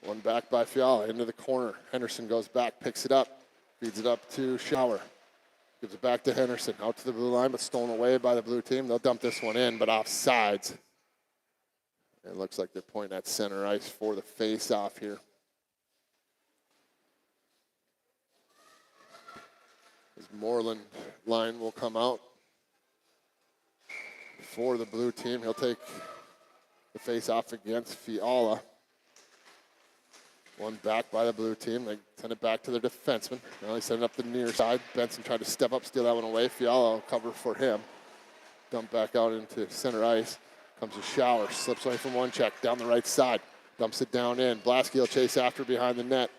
One back by Fiala into the corner. Henderson goes back, picks it up, feeds it up to Shower. Gives it back to Henderson, out to the blue line, but stolen away by the blue team. They'll dump this one in, but offsides. It looks like they're pointing at center ice for the face-off here. This Moreland line will come out for the blue team. He'll take the face-off against Fiala. One back by the blue team. They send it back to their defenseman. Now they send it up the near side. Benson tried to step up, steal that one away. Fiala will cover for him. Dump back out into center ice. Comes a Shower. Slips away from one check. Down the right side. Dumps it down in. Blasky will chase after behind the net.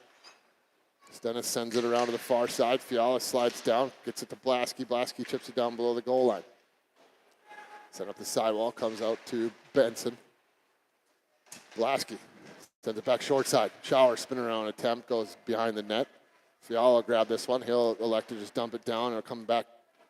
Stennis sends it around to the far side. Fiala slides down. Gets it to Blasky. Blasky chips it down below the goal line. Send up the sidewall. Comes out to Benson. Blasky. Sends it back short side. Shower spin around attempt. Goes behind the net. Fiala will grab this one. He'll elect to just dump it down. It'll come back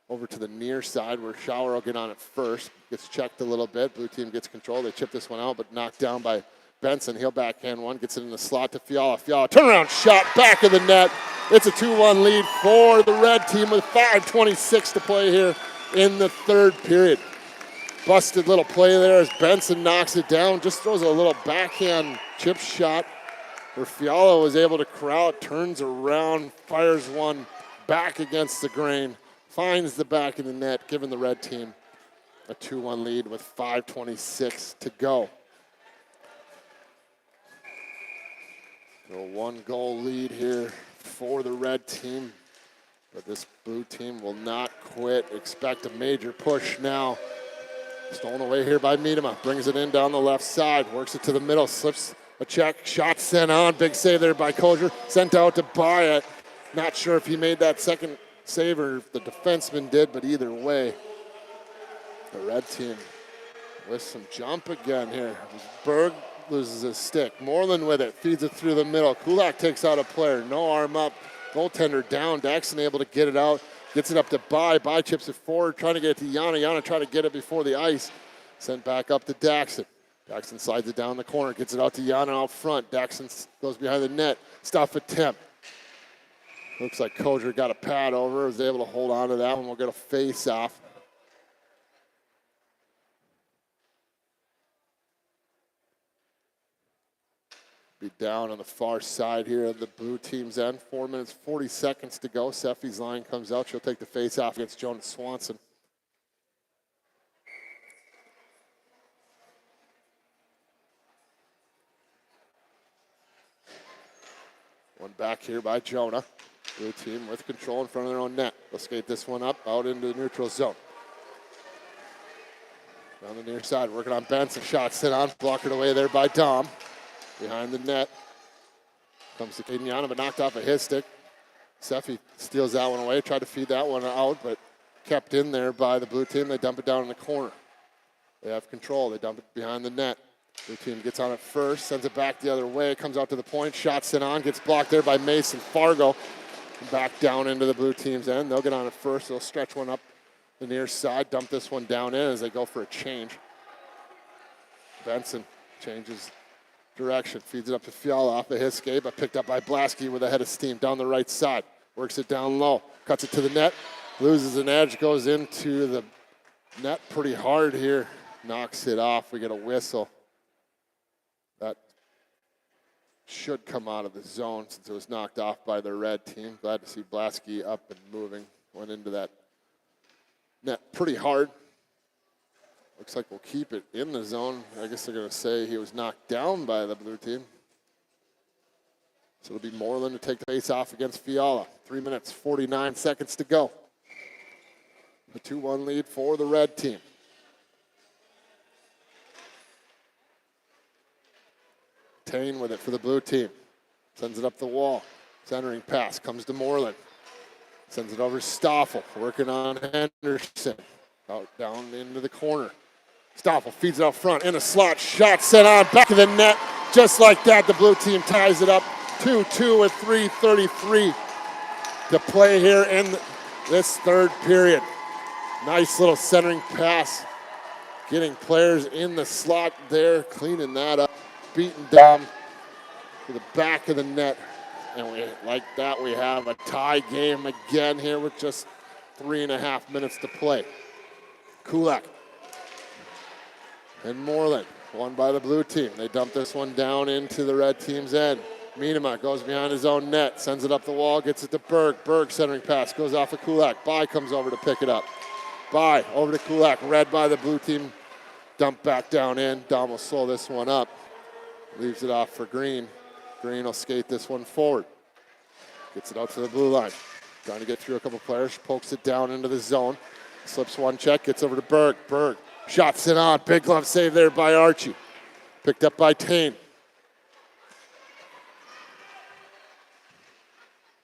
over to the near side where Shower will get on it first. Gets checked a little bit. Blue team gets control. They chip this one out, but knocked down by Benson. He'll backhand one. Gets it in the slot to Fiala. Fiala turnaround shot back of the net. It's a 2-1 lead for the red team with 5:26 to play here in the third period. Busted little play there as Benson knocks it down. Just throws a little backhand chip shot where Fiala was able to corral it, turns around, fires one back against the grain, finds the back of the net, giving the red team a 2-1 lead with 5:26 to go. So 1-goal lead here for the red team, but this blue team will not quit. Expect a major push now. Stolen away here by Miedema. Brings it in down the left side. Works it to the middle. Slips a check. Shot sent on. Big save there by Kozer. Sent out to Byatt. Not sure if he made that second save or if the defenseman did, but either way, the red team with some jump again here. Berg loses his stick. Moreland with it. Feeds it through the middle. Kulak takes out a player. No arm up. Goaltender down. Daxon able to get it out. Gets it up to By. By chips it forward, trying to get it to Yana. Yana trying to get it before the ice. Sent back up to Daxon. Daxon slides it down the corner, gets it out to Yana out front. Daxon goes behind the net. Stop attempt. Looks like Kozer got a pad over, was able to hold on to that one. We'll get a face-off. Be down on the far side here of the blue team's end. 4 minutes, 40 seconds to go. Seffi's line comes out. She'll take the face-off against Jonas Swanson. One back here by Jonah. Blue team with control in front of their own net. They'll skate this one up out into the neutral zone. Down the near side, working on Benson. Shot sit on, blocked away there by Dom. Behind the net. Comes to Caden Yana, but knocked off of his stick. Seffi steals that one away, tried to feed that one out, but kept in there by the blue team. They dump it down in the corner. They have control. They dump it behind the net. Blue team gets on it first, sends it back the other way, comes out to the point, shot sent on, gets blocked there by Mason Fargo. Back down into the blue team's end. They'll get on it first. They'll stretch one up the near side, dump this one down in as they go for a change. Benson Changes direction, feeds it up to Fiala off of his skate, but picked up by Blasky with a head of steam down the right side. Works it down low, cuts it to the net, loses an edge, goes into the net pretty hard here, knocks it off. We get a whistle. That should come out of the zone since it was knocked off by the red team. Glad to see Blasky up and moving. Went into that net pretty hard. Looks like we'll keep it in the zone. I guess they're going to say he was knocked down by the blue team. So it'll be Moreland to take the face off against Fiala. 3 minutes, 49 seconds to go. A 2-1 lead for the red team. Tane with it for the blue team. Sends it up the wall. Centering pass comes to Moreland. Sends it over to Stoffel. Working on Henderson. Out down into the corner. Stoffel feeds it out front in a slot. Shot sent on back of the net. Just like that, the blue team ties it up. 2-2 with 3:33 to play here in this third period. Nice little centering pass. Getting players in the slot there, cleaning that up. Beaten down to the back of the net. And we, like that, we have a tie game again here with just 3.5 minutes to play. Kulak and Moreland, won by the blue team. They dump this one down into the red team's end. Minema goes behind his own net, sends it up the wall, gets it to Berg. Berg centering pass, goes off of Kulak. Bai comes over to pick it up. Bai over to Kulak, read by the blue team. Dump back down in. Dom will slow this one up. Leaves it off for Green. Green will skate this one forward. Gets it out to the blue line. Trying to get through a couple players. Pokes it down into the zone. Slips one check. Gets over to Berg. Berg shots it on. Big glove save there by Archie. Picked up by Tane.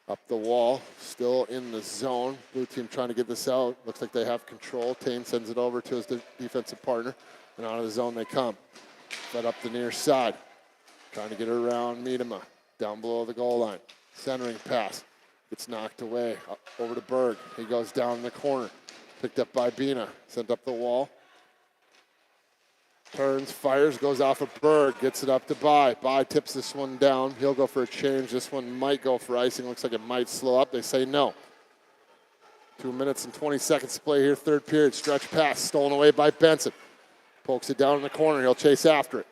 Up the wall. Still in the zone. Blue team trying to get this out. Looks like they have control. Tane sends it over to his defensive partner. And out of the zone they come. Fed up the near side. Trying to get it around Miedema. Down below the goal line. Centering pass. Gets knocked away. Up over to Berg. He goes down in the corner. Picked up by Bina. Sent up the wall. Turns, fires, goes off of Berg. Gets it up to Bai. Bai tips this one down. He'll go for a change. This one might go for icing. Looks like it might slow up. They say no. 2 minutes and 20 seconds to play here. Third period. Stretch pass. Stolen away by Benson. Pokes it down in the corner. He'll chase after it.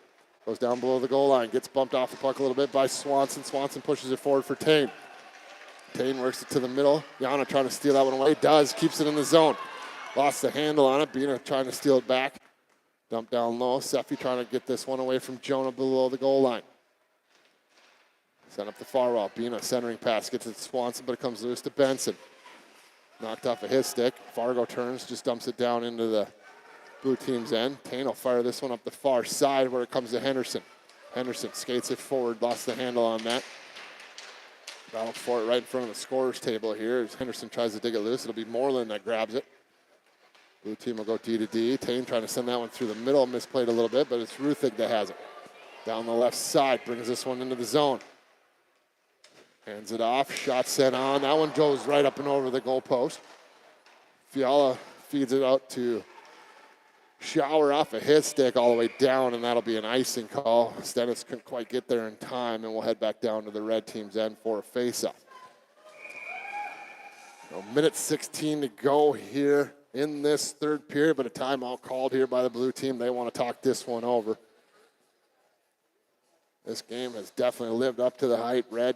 Goes down below the goal line. Gets bumped off the puck a little bit by Swanson. Swanson pushes it forward for Tane. Tane works it to the middle. Yana trying to steal that one away. Does. Keeps it in the zone. Lost the handle on it. Bina trying to steal it back. Dump down low. Seffi trying to get this one away from Jonah below the goal line. Send up the far wall. Bina centering pass. Gets it to Swanson, but it comes loose to Benson. Knocked off of his stick. Fargo turns. Just dumps it down into the blue team's end. Tane will fire this one up the far side where it comes to Henderson. Henderson skates it forward, lost the handle on that. Battle for it right in front of the scorer's table here as Henderson tries to dig it loose. It'll be Moreland that grabs it. Blue team will go D to D. Tane trying to send that one through the middle. Misplayed a little bit, but it's Ruthig that has it. Down the left side, brings this one into the zone. Hands it off, shot sent on. That one goes right up and over the goalpost. Fiala feeds it out to Shower off of his stick all the way down, and that'll be an icing call. Stennis couldn't quite get there in time, and we'll head back down to the red team's end for a face-off. Minute 16 to go here in this third period, but a timeout called here by the blue team. They want to talk this one over. This game has definitely lived up to the hype. Red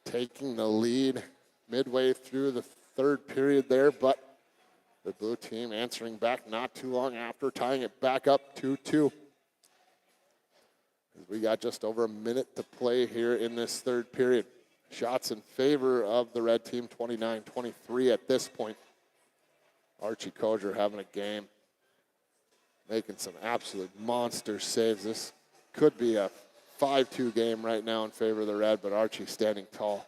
taking the lead midway through the third period there, but the blue team answering back not too long after, tying it back up 2-2. We got just over a minute to play here in this third period. Shots in favor of the red team, 29-23 at this point. Archie Koger having a game, making some absolute monster saves. This could be a 5-2 game right now in favor of the red, but Archie standing tall,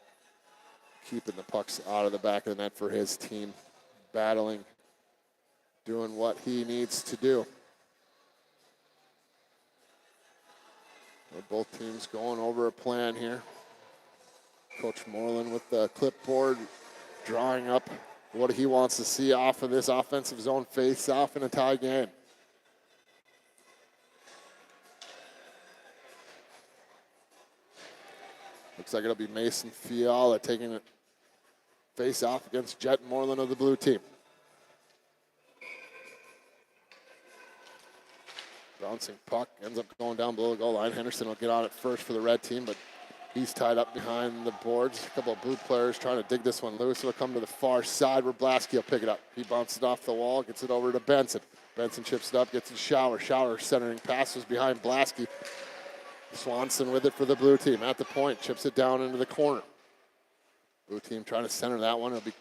keeping the pucks out of the back of the net for his team, battling, doing what he needs to do. Both teams going over a plan here. Coach Moreland with the clipboard, drawing up what he wants to see off of this offensive zone face-off in a tie game. Looks like it'll be Mason Fiala taking it face off against Jet Moreland of the blue team. Bouncing puck, ends up going down below the goal line. Henderson will get on it first for the red team, but he's tied up behind the boards. A couple of blue players trying to dig this one loose. It'll come to the far side where Blasky will pick it up. He bounces it off the wall, gets it over to Benson. Benson chips it up, gets it Shower. Shower centering passes behind Blasky. Swanson with it for the blue team at the point, chips it down into the corner. Blue team trying to center that one. It'll be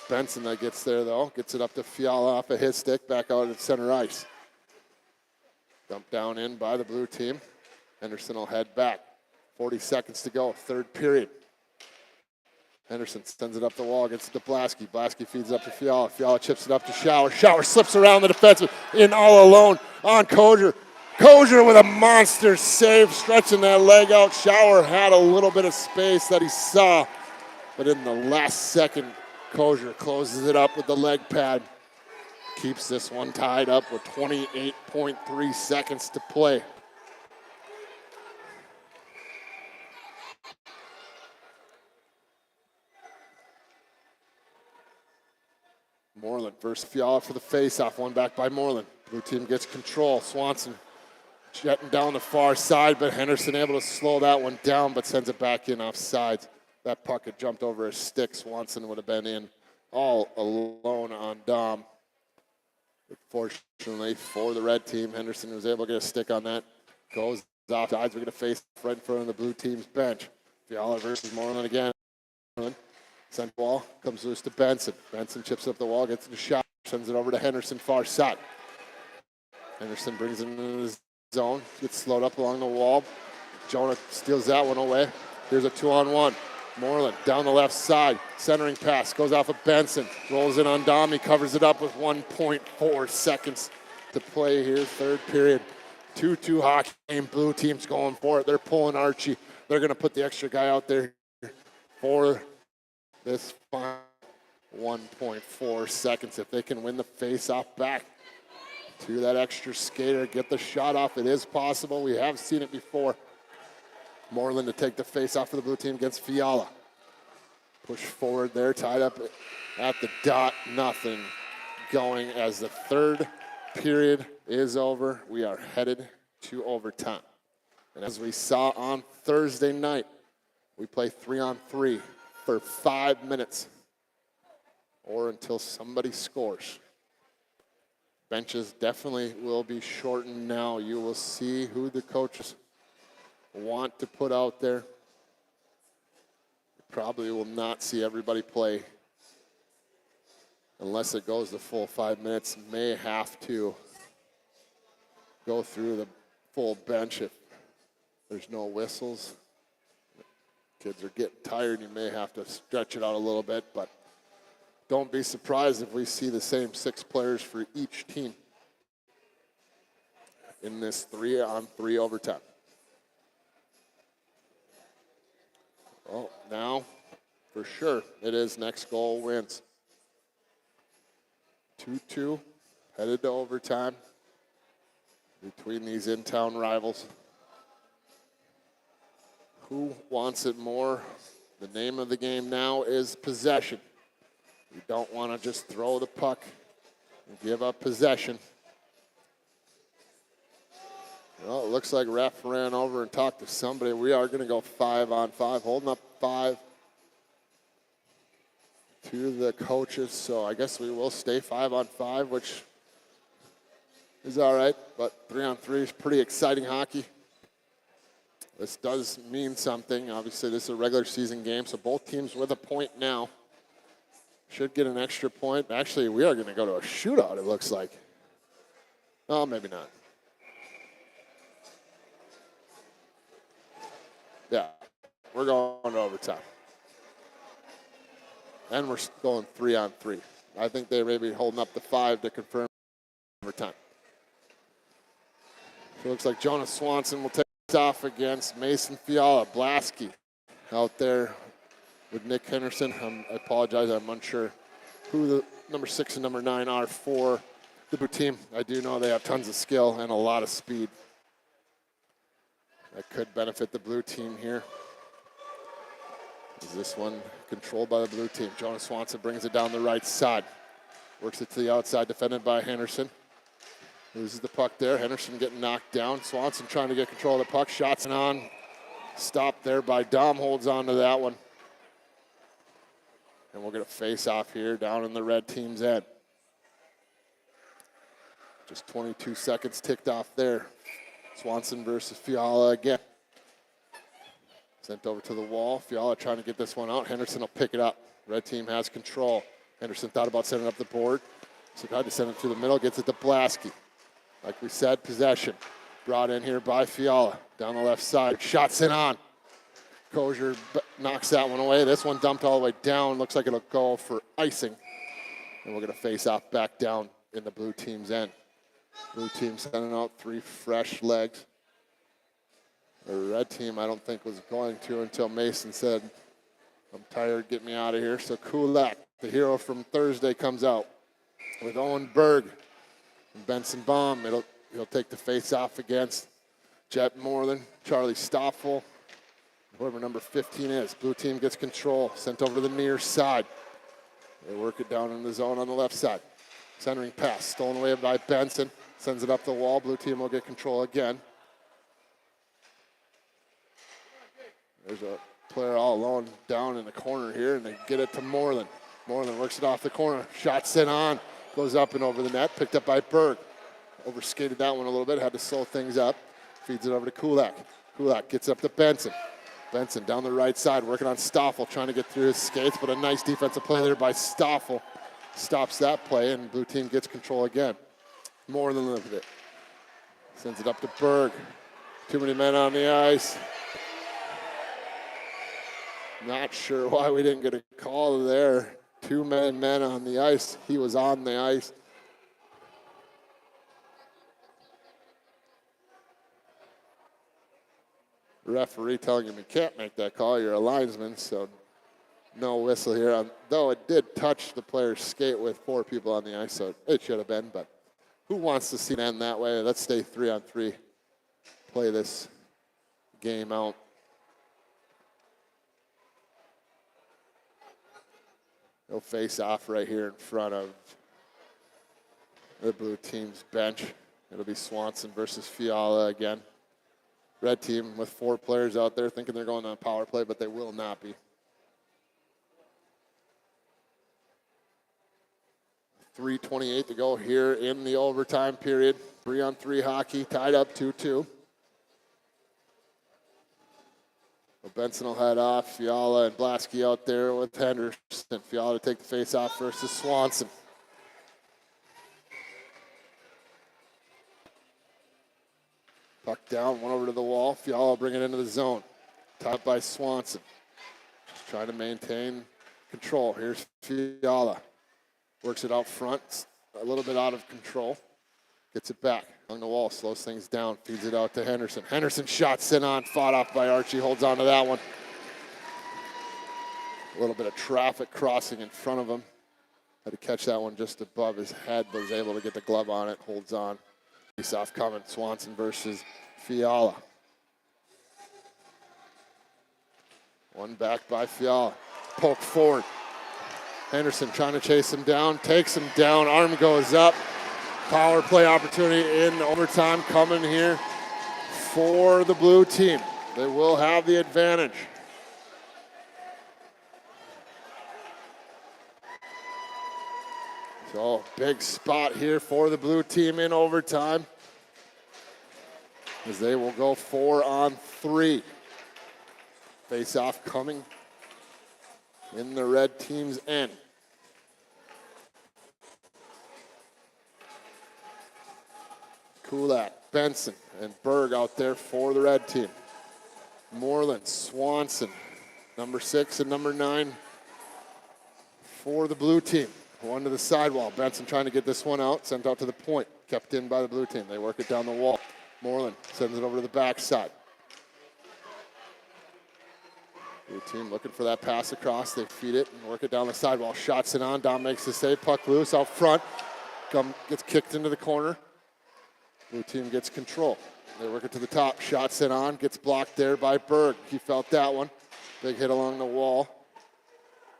Benson that gets there, though. Gets it up to Fiala off of his stick, back out at center ice. Dumped down in by the blue team. Henderson will head back. 40 seconds to go, third period. Henderson sends it up the wall, gets it to Blasky. Blasky feeds it up to Fiala. Fiala chips it up to Shower. Shower slips around the defenseman in all alone on Koger. Koger with a monster save, stretching that leg out. Shower had a little bit of space that he saw, but in the last second, Koger closes it up with the leg pad. Keeps this one tied up with 28.3 seconds to play. Moreland versus Fiala for the faceoff. One back by Moreland. Blue team gets control. Swanson jetting down the far side, but Henderson able to slow that one down, but sends it back in offsides. That puck had jumped over his stick. Swanson would have been in all alone on Dom. But fortunately for the red team, Henderson was able to get a stick on that. Goes off sides. We're going to face right in front of the blue team's bench. Fiala versus Moreland again. Sent ball, comes loose to Benson. Benson chips up the wall, gets the shot, sends it over to Henderson, far side. Henderson brings it into the zone, gets slowed up along the wall. Jonah steals that one away. Here's a 2-on-1. Moreland down the left side, centering pass, goes off of Benson, rolls it on Dom, he covers it up with 1.4 seconds to play here, third period. 2-2 hockey game, blue team's going for it. They're pulling Archie. They're going to put the extra guy out there for this final 1.4 seconds. If they can win the face-off back to that extra skater, get the shot off, it is possible. We have seen it before. Moreland to take the face-off for the blue team against Fiala. Push forward there, tied up at the dot, nothing going as the third period is over. We are headed to overtime. And as we saw on Thursday night, we play 3-on-3. For 5 minutes or until somebody scores. Benches definitely will be shortened now. You will see who the coaches want to put out there. You probably will not see everybody play unless it goes the full 5 minutes. May have to go through the full bench if there's no whistles. Kids are getting tired. You may have to stretch it out a little bit, but don't be surprised if we see the same 6 players for each team in this 3-on-3 overtime. Well, now, for sure, it is next goal wins. 2-2, headed to overtime between these in-town rivals. Who wants it more? The name of the game now is possession. You don't want to just throw the puck and give up possession. Well, it looks like ref ran over and talked to somebody. We are going to go 5-on-5, holding up 5 to the coaches. So I guess we will stay 5-on-5, which is all right. But 3-on-3 is pretty exciting hockey. This does mean something. Obviously, this is a regular season game, so both teams with a point now should get an extra point. Actually, we are going to go to a shootout, it looks like. Oh, maybe not. Yeah, we're going to overtime. And we're going 3-on-3. I think they may be holding up the 5 to confirm overtime. So it looks like Jonas Swanson will take off against Mason Fiala. Blasky out there with Nick Henderson. I apologize, I'm unsure who the number 6 and number 9 are for the blue team. I do know they have tons of skill and a lot of speed. That could benefit the blue team here. Is this one controlled by the blue team? Jonas Swanson brings it down the right side. Works it to the outside, defended by Henderson. Loses the puck there. Henderson getting knocked down. Swanson trying to get control of the puck. Shots on. Stopped there by Dom. Holds on to that one. And we'll get a face-off here down in the red team's end. Just 22 seconds ticked off there. Swanson versus Fiala again. Sent over to the wall. Fiala trying to get this one out. Henderson will pick it up. Red team has control. Henderson thought about setting up the board. So tried to send it through the middle. Gets it to Blasky. Like we said, possession. Brought in here by Fiala. Down the left side. Shots in on. Kozier knocks that one away. This one dumped all the way down. Looks like it'll go for icing. And we're going to face off back down in the blue team's end. Blue team sending out 3 fresh legs. The red team, I don't think, was going to until Mason said, I'm tired, get me out of here. So Kulak, the hero from Thursday, comes out with Owen Berg and Benson Baum. He'll take the face-off against Jet Moreland, Charlie Stoffel, whoever number 15 is. Blue team gets control, sent over to the near side. They work it down in the zone on the left side. Centering pass, stolen away by Benson. Sends it up the wall. Blue team will get control again. There's a player all alone down in the corner here, and they get it to Moreland. Moreland works it off the corner. Shot sent on. Goes up and over the net. Picked up by Berg. Overskated that one a little bit. Had to slow things up. Feeds it over to Kulak. Kulak gets up to Benson. Benson down the right side, working on Stoffel, trying to get through his skates, but a nice defensive play there by Stoffel. Stops that play, and blue team gets control again. Moreland looked at it. Sends it up to Berg. Too many men on the ice. Not sure why we didn't get a call there. 2 men on the ice. He was on the ice. Referee telling him you can't make that call. You're a linesman, so no whistle here. Though it did touch the player's skate with 4 people on the ice, so it should have been. But who wants to see it end that way? Let's stay 3-on-3. Play this game out. They'll face off right here in front of the blue team's bench. It'll be Swanson versus Fiala again. Red team with 4 players out there thinking they're going on a power play, but they will not be. 3:28 to go here in the overtime period. 3-on-3 hockey, tied up 2-2. Benson will head off. Fiala and Blasky out there with Henderson. Fiala to take the face off versus Swanson. Puck down, one over to the wall. Fiala will bring it into the zone. Tied by Swanson. Just trying to maintain control. Here's Fiala. Works it out front. A little bit out of control. Gets it back along the wall, slows things down, feeds it out to Henderson. Henderson shot sent on, fought off by Archie, holds on to that one. A little bit of traffic crossing in front of him. Had to catch that one just above his head, but was able to get the glove on it, holds on. Face-off coming, Swanson versus Fiala. One back by Fiala. Poke forward. Henderson trying to chase him down, takes him down, arm goes up. Power play opportunity in overtime coming here for the blue team. They will have the advantage. So big spot here for the blue team in overtime as they will go 4-on-3. Face-off coming in the red team's end. Kulak, Benson, and Berg out there for the red team. Moreland, Swanson, number 6 and number 9 for the blue team. One to the sidewall. Benson trying to get this one out, sent out to the point. Kept in by the blue team. They work it down the wall. Moreland sends it over to the backside. Blue team looking for that pass across. They feed it and work it down the sidewall. Shots it on. Dom makes the save. Puck loose out front. Gets kicked into the corner. Blue team gets control. They work it to the top. Shots it on. Gets blocked there by Berg. He felt that one. Big hit along the wall.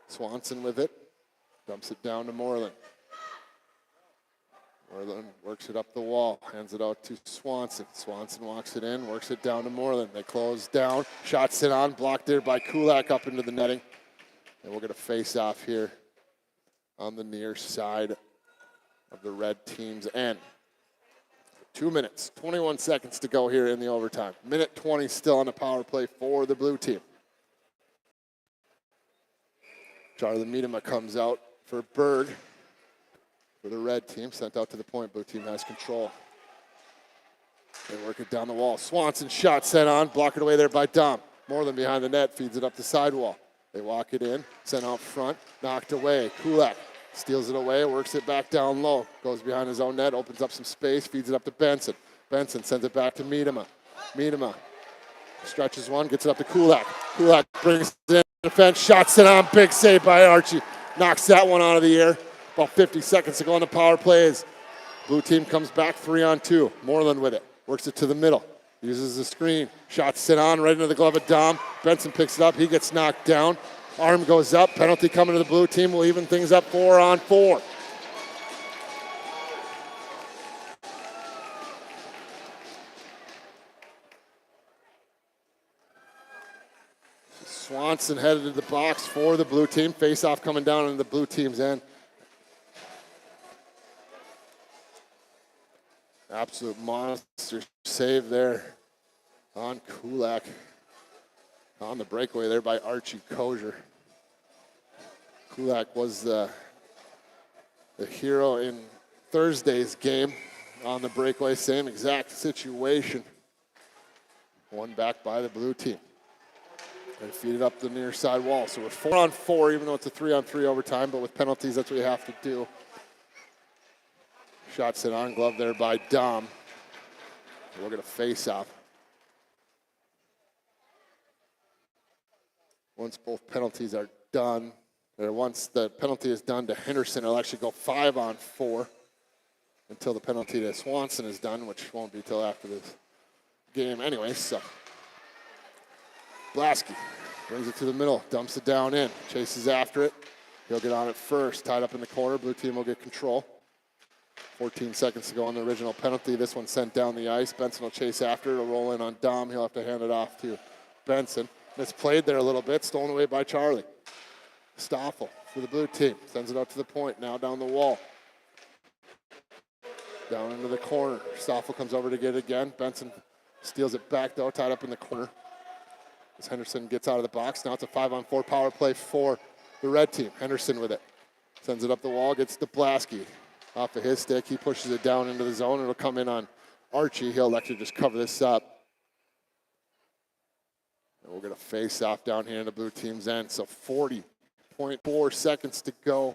Swanson with it. Dumps it down to Moreland. Moreland works it up the wall. Hands it out to Swanson. Swanson walks it in. Works it down to Moreland. They close down. Shots it on. Blocked there by Kulak up into the netting. And we'll get a face-off here on the near side of the red team's end. 2 minutes, 21 seconds to go here in the overtime. Minute 20 still on the power play for the blue team. Charlie Miedema comes out for Berg for the red team. Sent out to the point. Blue team has control. They work it down the wall. Swanson shot set on. Block it away there by Dom. Moreland behind the net. Feeds it up the sidewall. They walk it in. Sent out front. Knocked away. Kulak steals it away. Works it back down low. Goes behind his own net. Opens up some space. Feeds it up to Benson. Benson sends it back to Miedema. Miedema stretches one. Gets it up to Kulak. Kulak brings it in. Defense shots it on. Big save by Archie. Knocks that one out of the air. About 50 seconds to go on the power plays. Blue team comes back 3-on-2. Moreland with it. Works it to the middle. Uses the screen. Shots sit on right into the glove of Dom. Benson picks it up. He gets knocked down. Arm goes up. Penalty coming to the blue team. Will even things up 4-on-4. Swanson headed to the box for the blue team. Face-off coming down into the blue team's end. Absolute monster save there on Kulak. On the breakaway there by Archie Kozier. Kulak was the hero in Thursday's game on the breakaway. Same exact situation. One back by the blue team. They feed it up the near side wall. So we're 4-on-4, even though it's a 3-on-3 overtime, but with penalties, that's what you have to do. Shot set on, glove there by Dom. We're going to face off. Once both penalties are done, or once the penalty is done to Henderson, it'll actually go 5-on-4 until the penalty to Swanson is done, which won't be till after this game anyway. So Blasky brings it to the middle, dumps it down in, chases after it. He'll get on it first, tied up in the corner. Blue team will get control. 14 seconds to go on the original penalty. This one sent down the ice. Benson will chase after it. It'll roll in on Dom. He'll have to hand it off to Benson. Misplayed there a little bit. Stolen away by Charlie. Stoffel for the blue team. Sends it out to the point. Now down the wall. Down into the corner. Stoffel comes over to get it again. Benson steals it back, though, tied up in the corner. As Henderson gets out of the box. Now it's a 5-on-4 power play for the red team. Henderson with it. Sends it up the wall. Gets to Blasky. Off of his stick. He pushes it down into the zone. It'll come in on Archie. He'll actually just cover this up. And we're going to face off down here in the blue team's end. So 40.4 seconds to go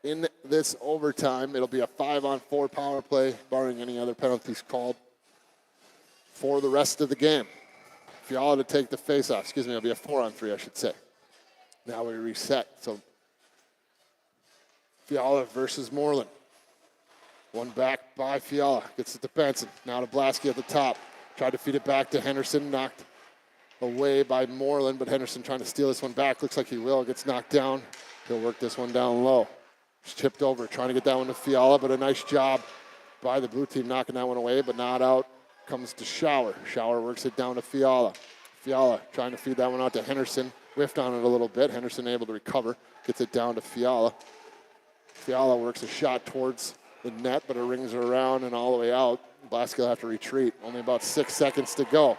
in this overtime. It'll be a 5-on-4 power play, barring any other penalties called for the rest of the game. Fiala to take the face-off. Excuse me, it'll be a 4-on-3, I should say. Now we reset. So Fiala versus Moreland. One back by Fiala. Gets it to Benson. Now to Blasky at the top. Tried to feed it back to Henderson. Knocked away by Moreland, but Henderson trying to steal this one back. Looks like he will. Gets knocked down. He'll work this one down low. Just chipped over. Trying to get that one to Fiala, but a nice job by the blue team knocking that one away, but not out. Comes to Shower. Shower works it down to Fiala. Fiala trying to feed that one out to Henderson. Whiffed on it a little bit. Henderson able to recover. Gets it down to Fiala. Fiala works a shot towards the net, but it rings around and all the way out. Blasky will have to retreat. Only about 6 seconds to go.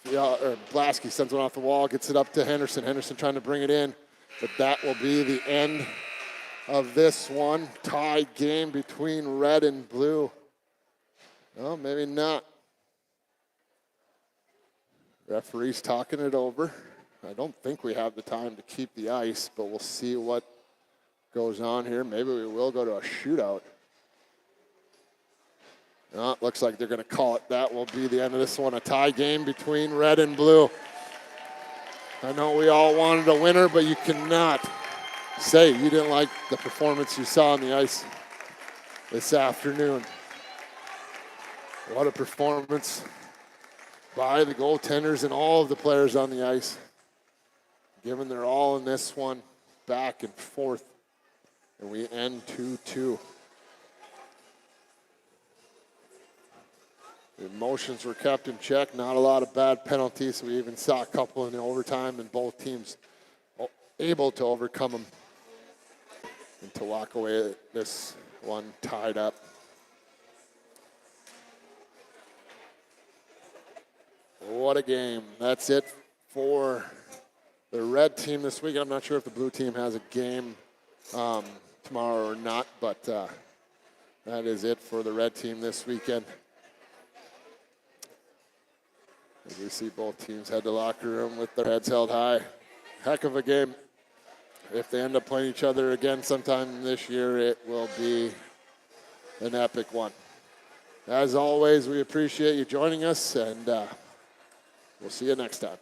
Blasky sends one off the wall, gets it up to Henderson. Henderson trying to bring it in, but that will be the end of this one. Tied game between red and blue. Well, maybe not. Referee's talking it over. I don't think we have the time to keep the ice, but we'll see what goes on here. Maybe we will go to a shootout. No, it looks like they're going to call it. That will be the end of this one. A tie game between red and blue. I know we all wanted a winner, but you cannot say you didn't like the performance you saw on the ice this afternoon. What a performance by the goaltenders and all of the players on the ice. giving their all in this one, back and forth, and we end 2-2. The emotions were kept in check, not a lot of bad penalties. We even saw a couple in the overtime, and both teams able to overcome them and to walk away this one tied up. What a game. That's it for the red team this week. I'm not sure if the blue team has a game tomorrow or not, but that is it for the red team this weekend. As we see both teams head to the locker room with their heads held high. Heck of a game. If they end up playing each other again sometime this year, it will be an epic one. As always, we appreciate you joining us, and we'll see you next time.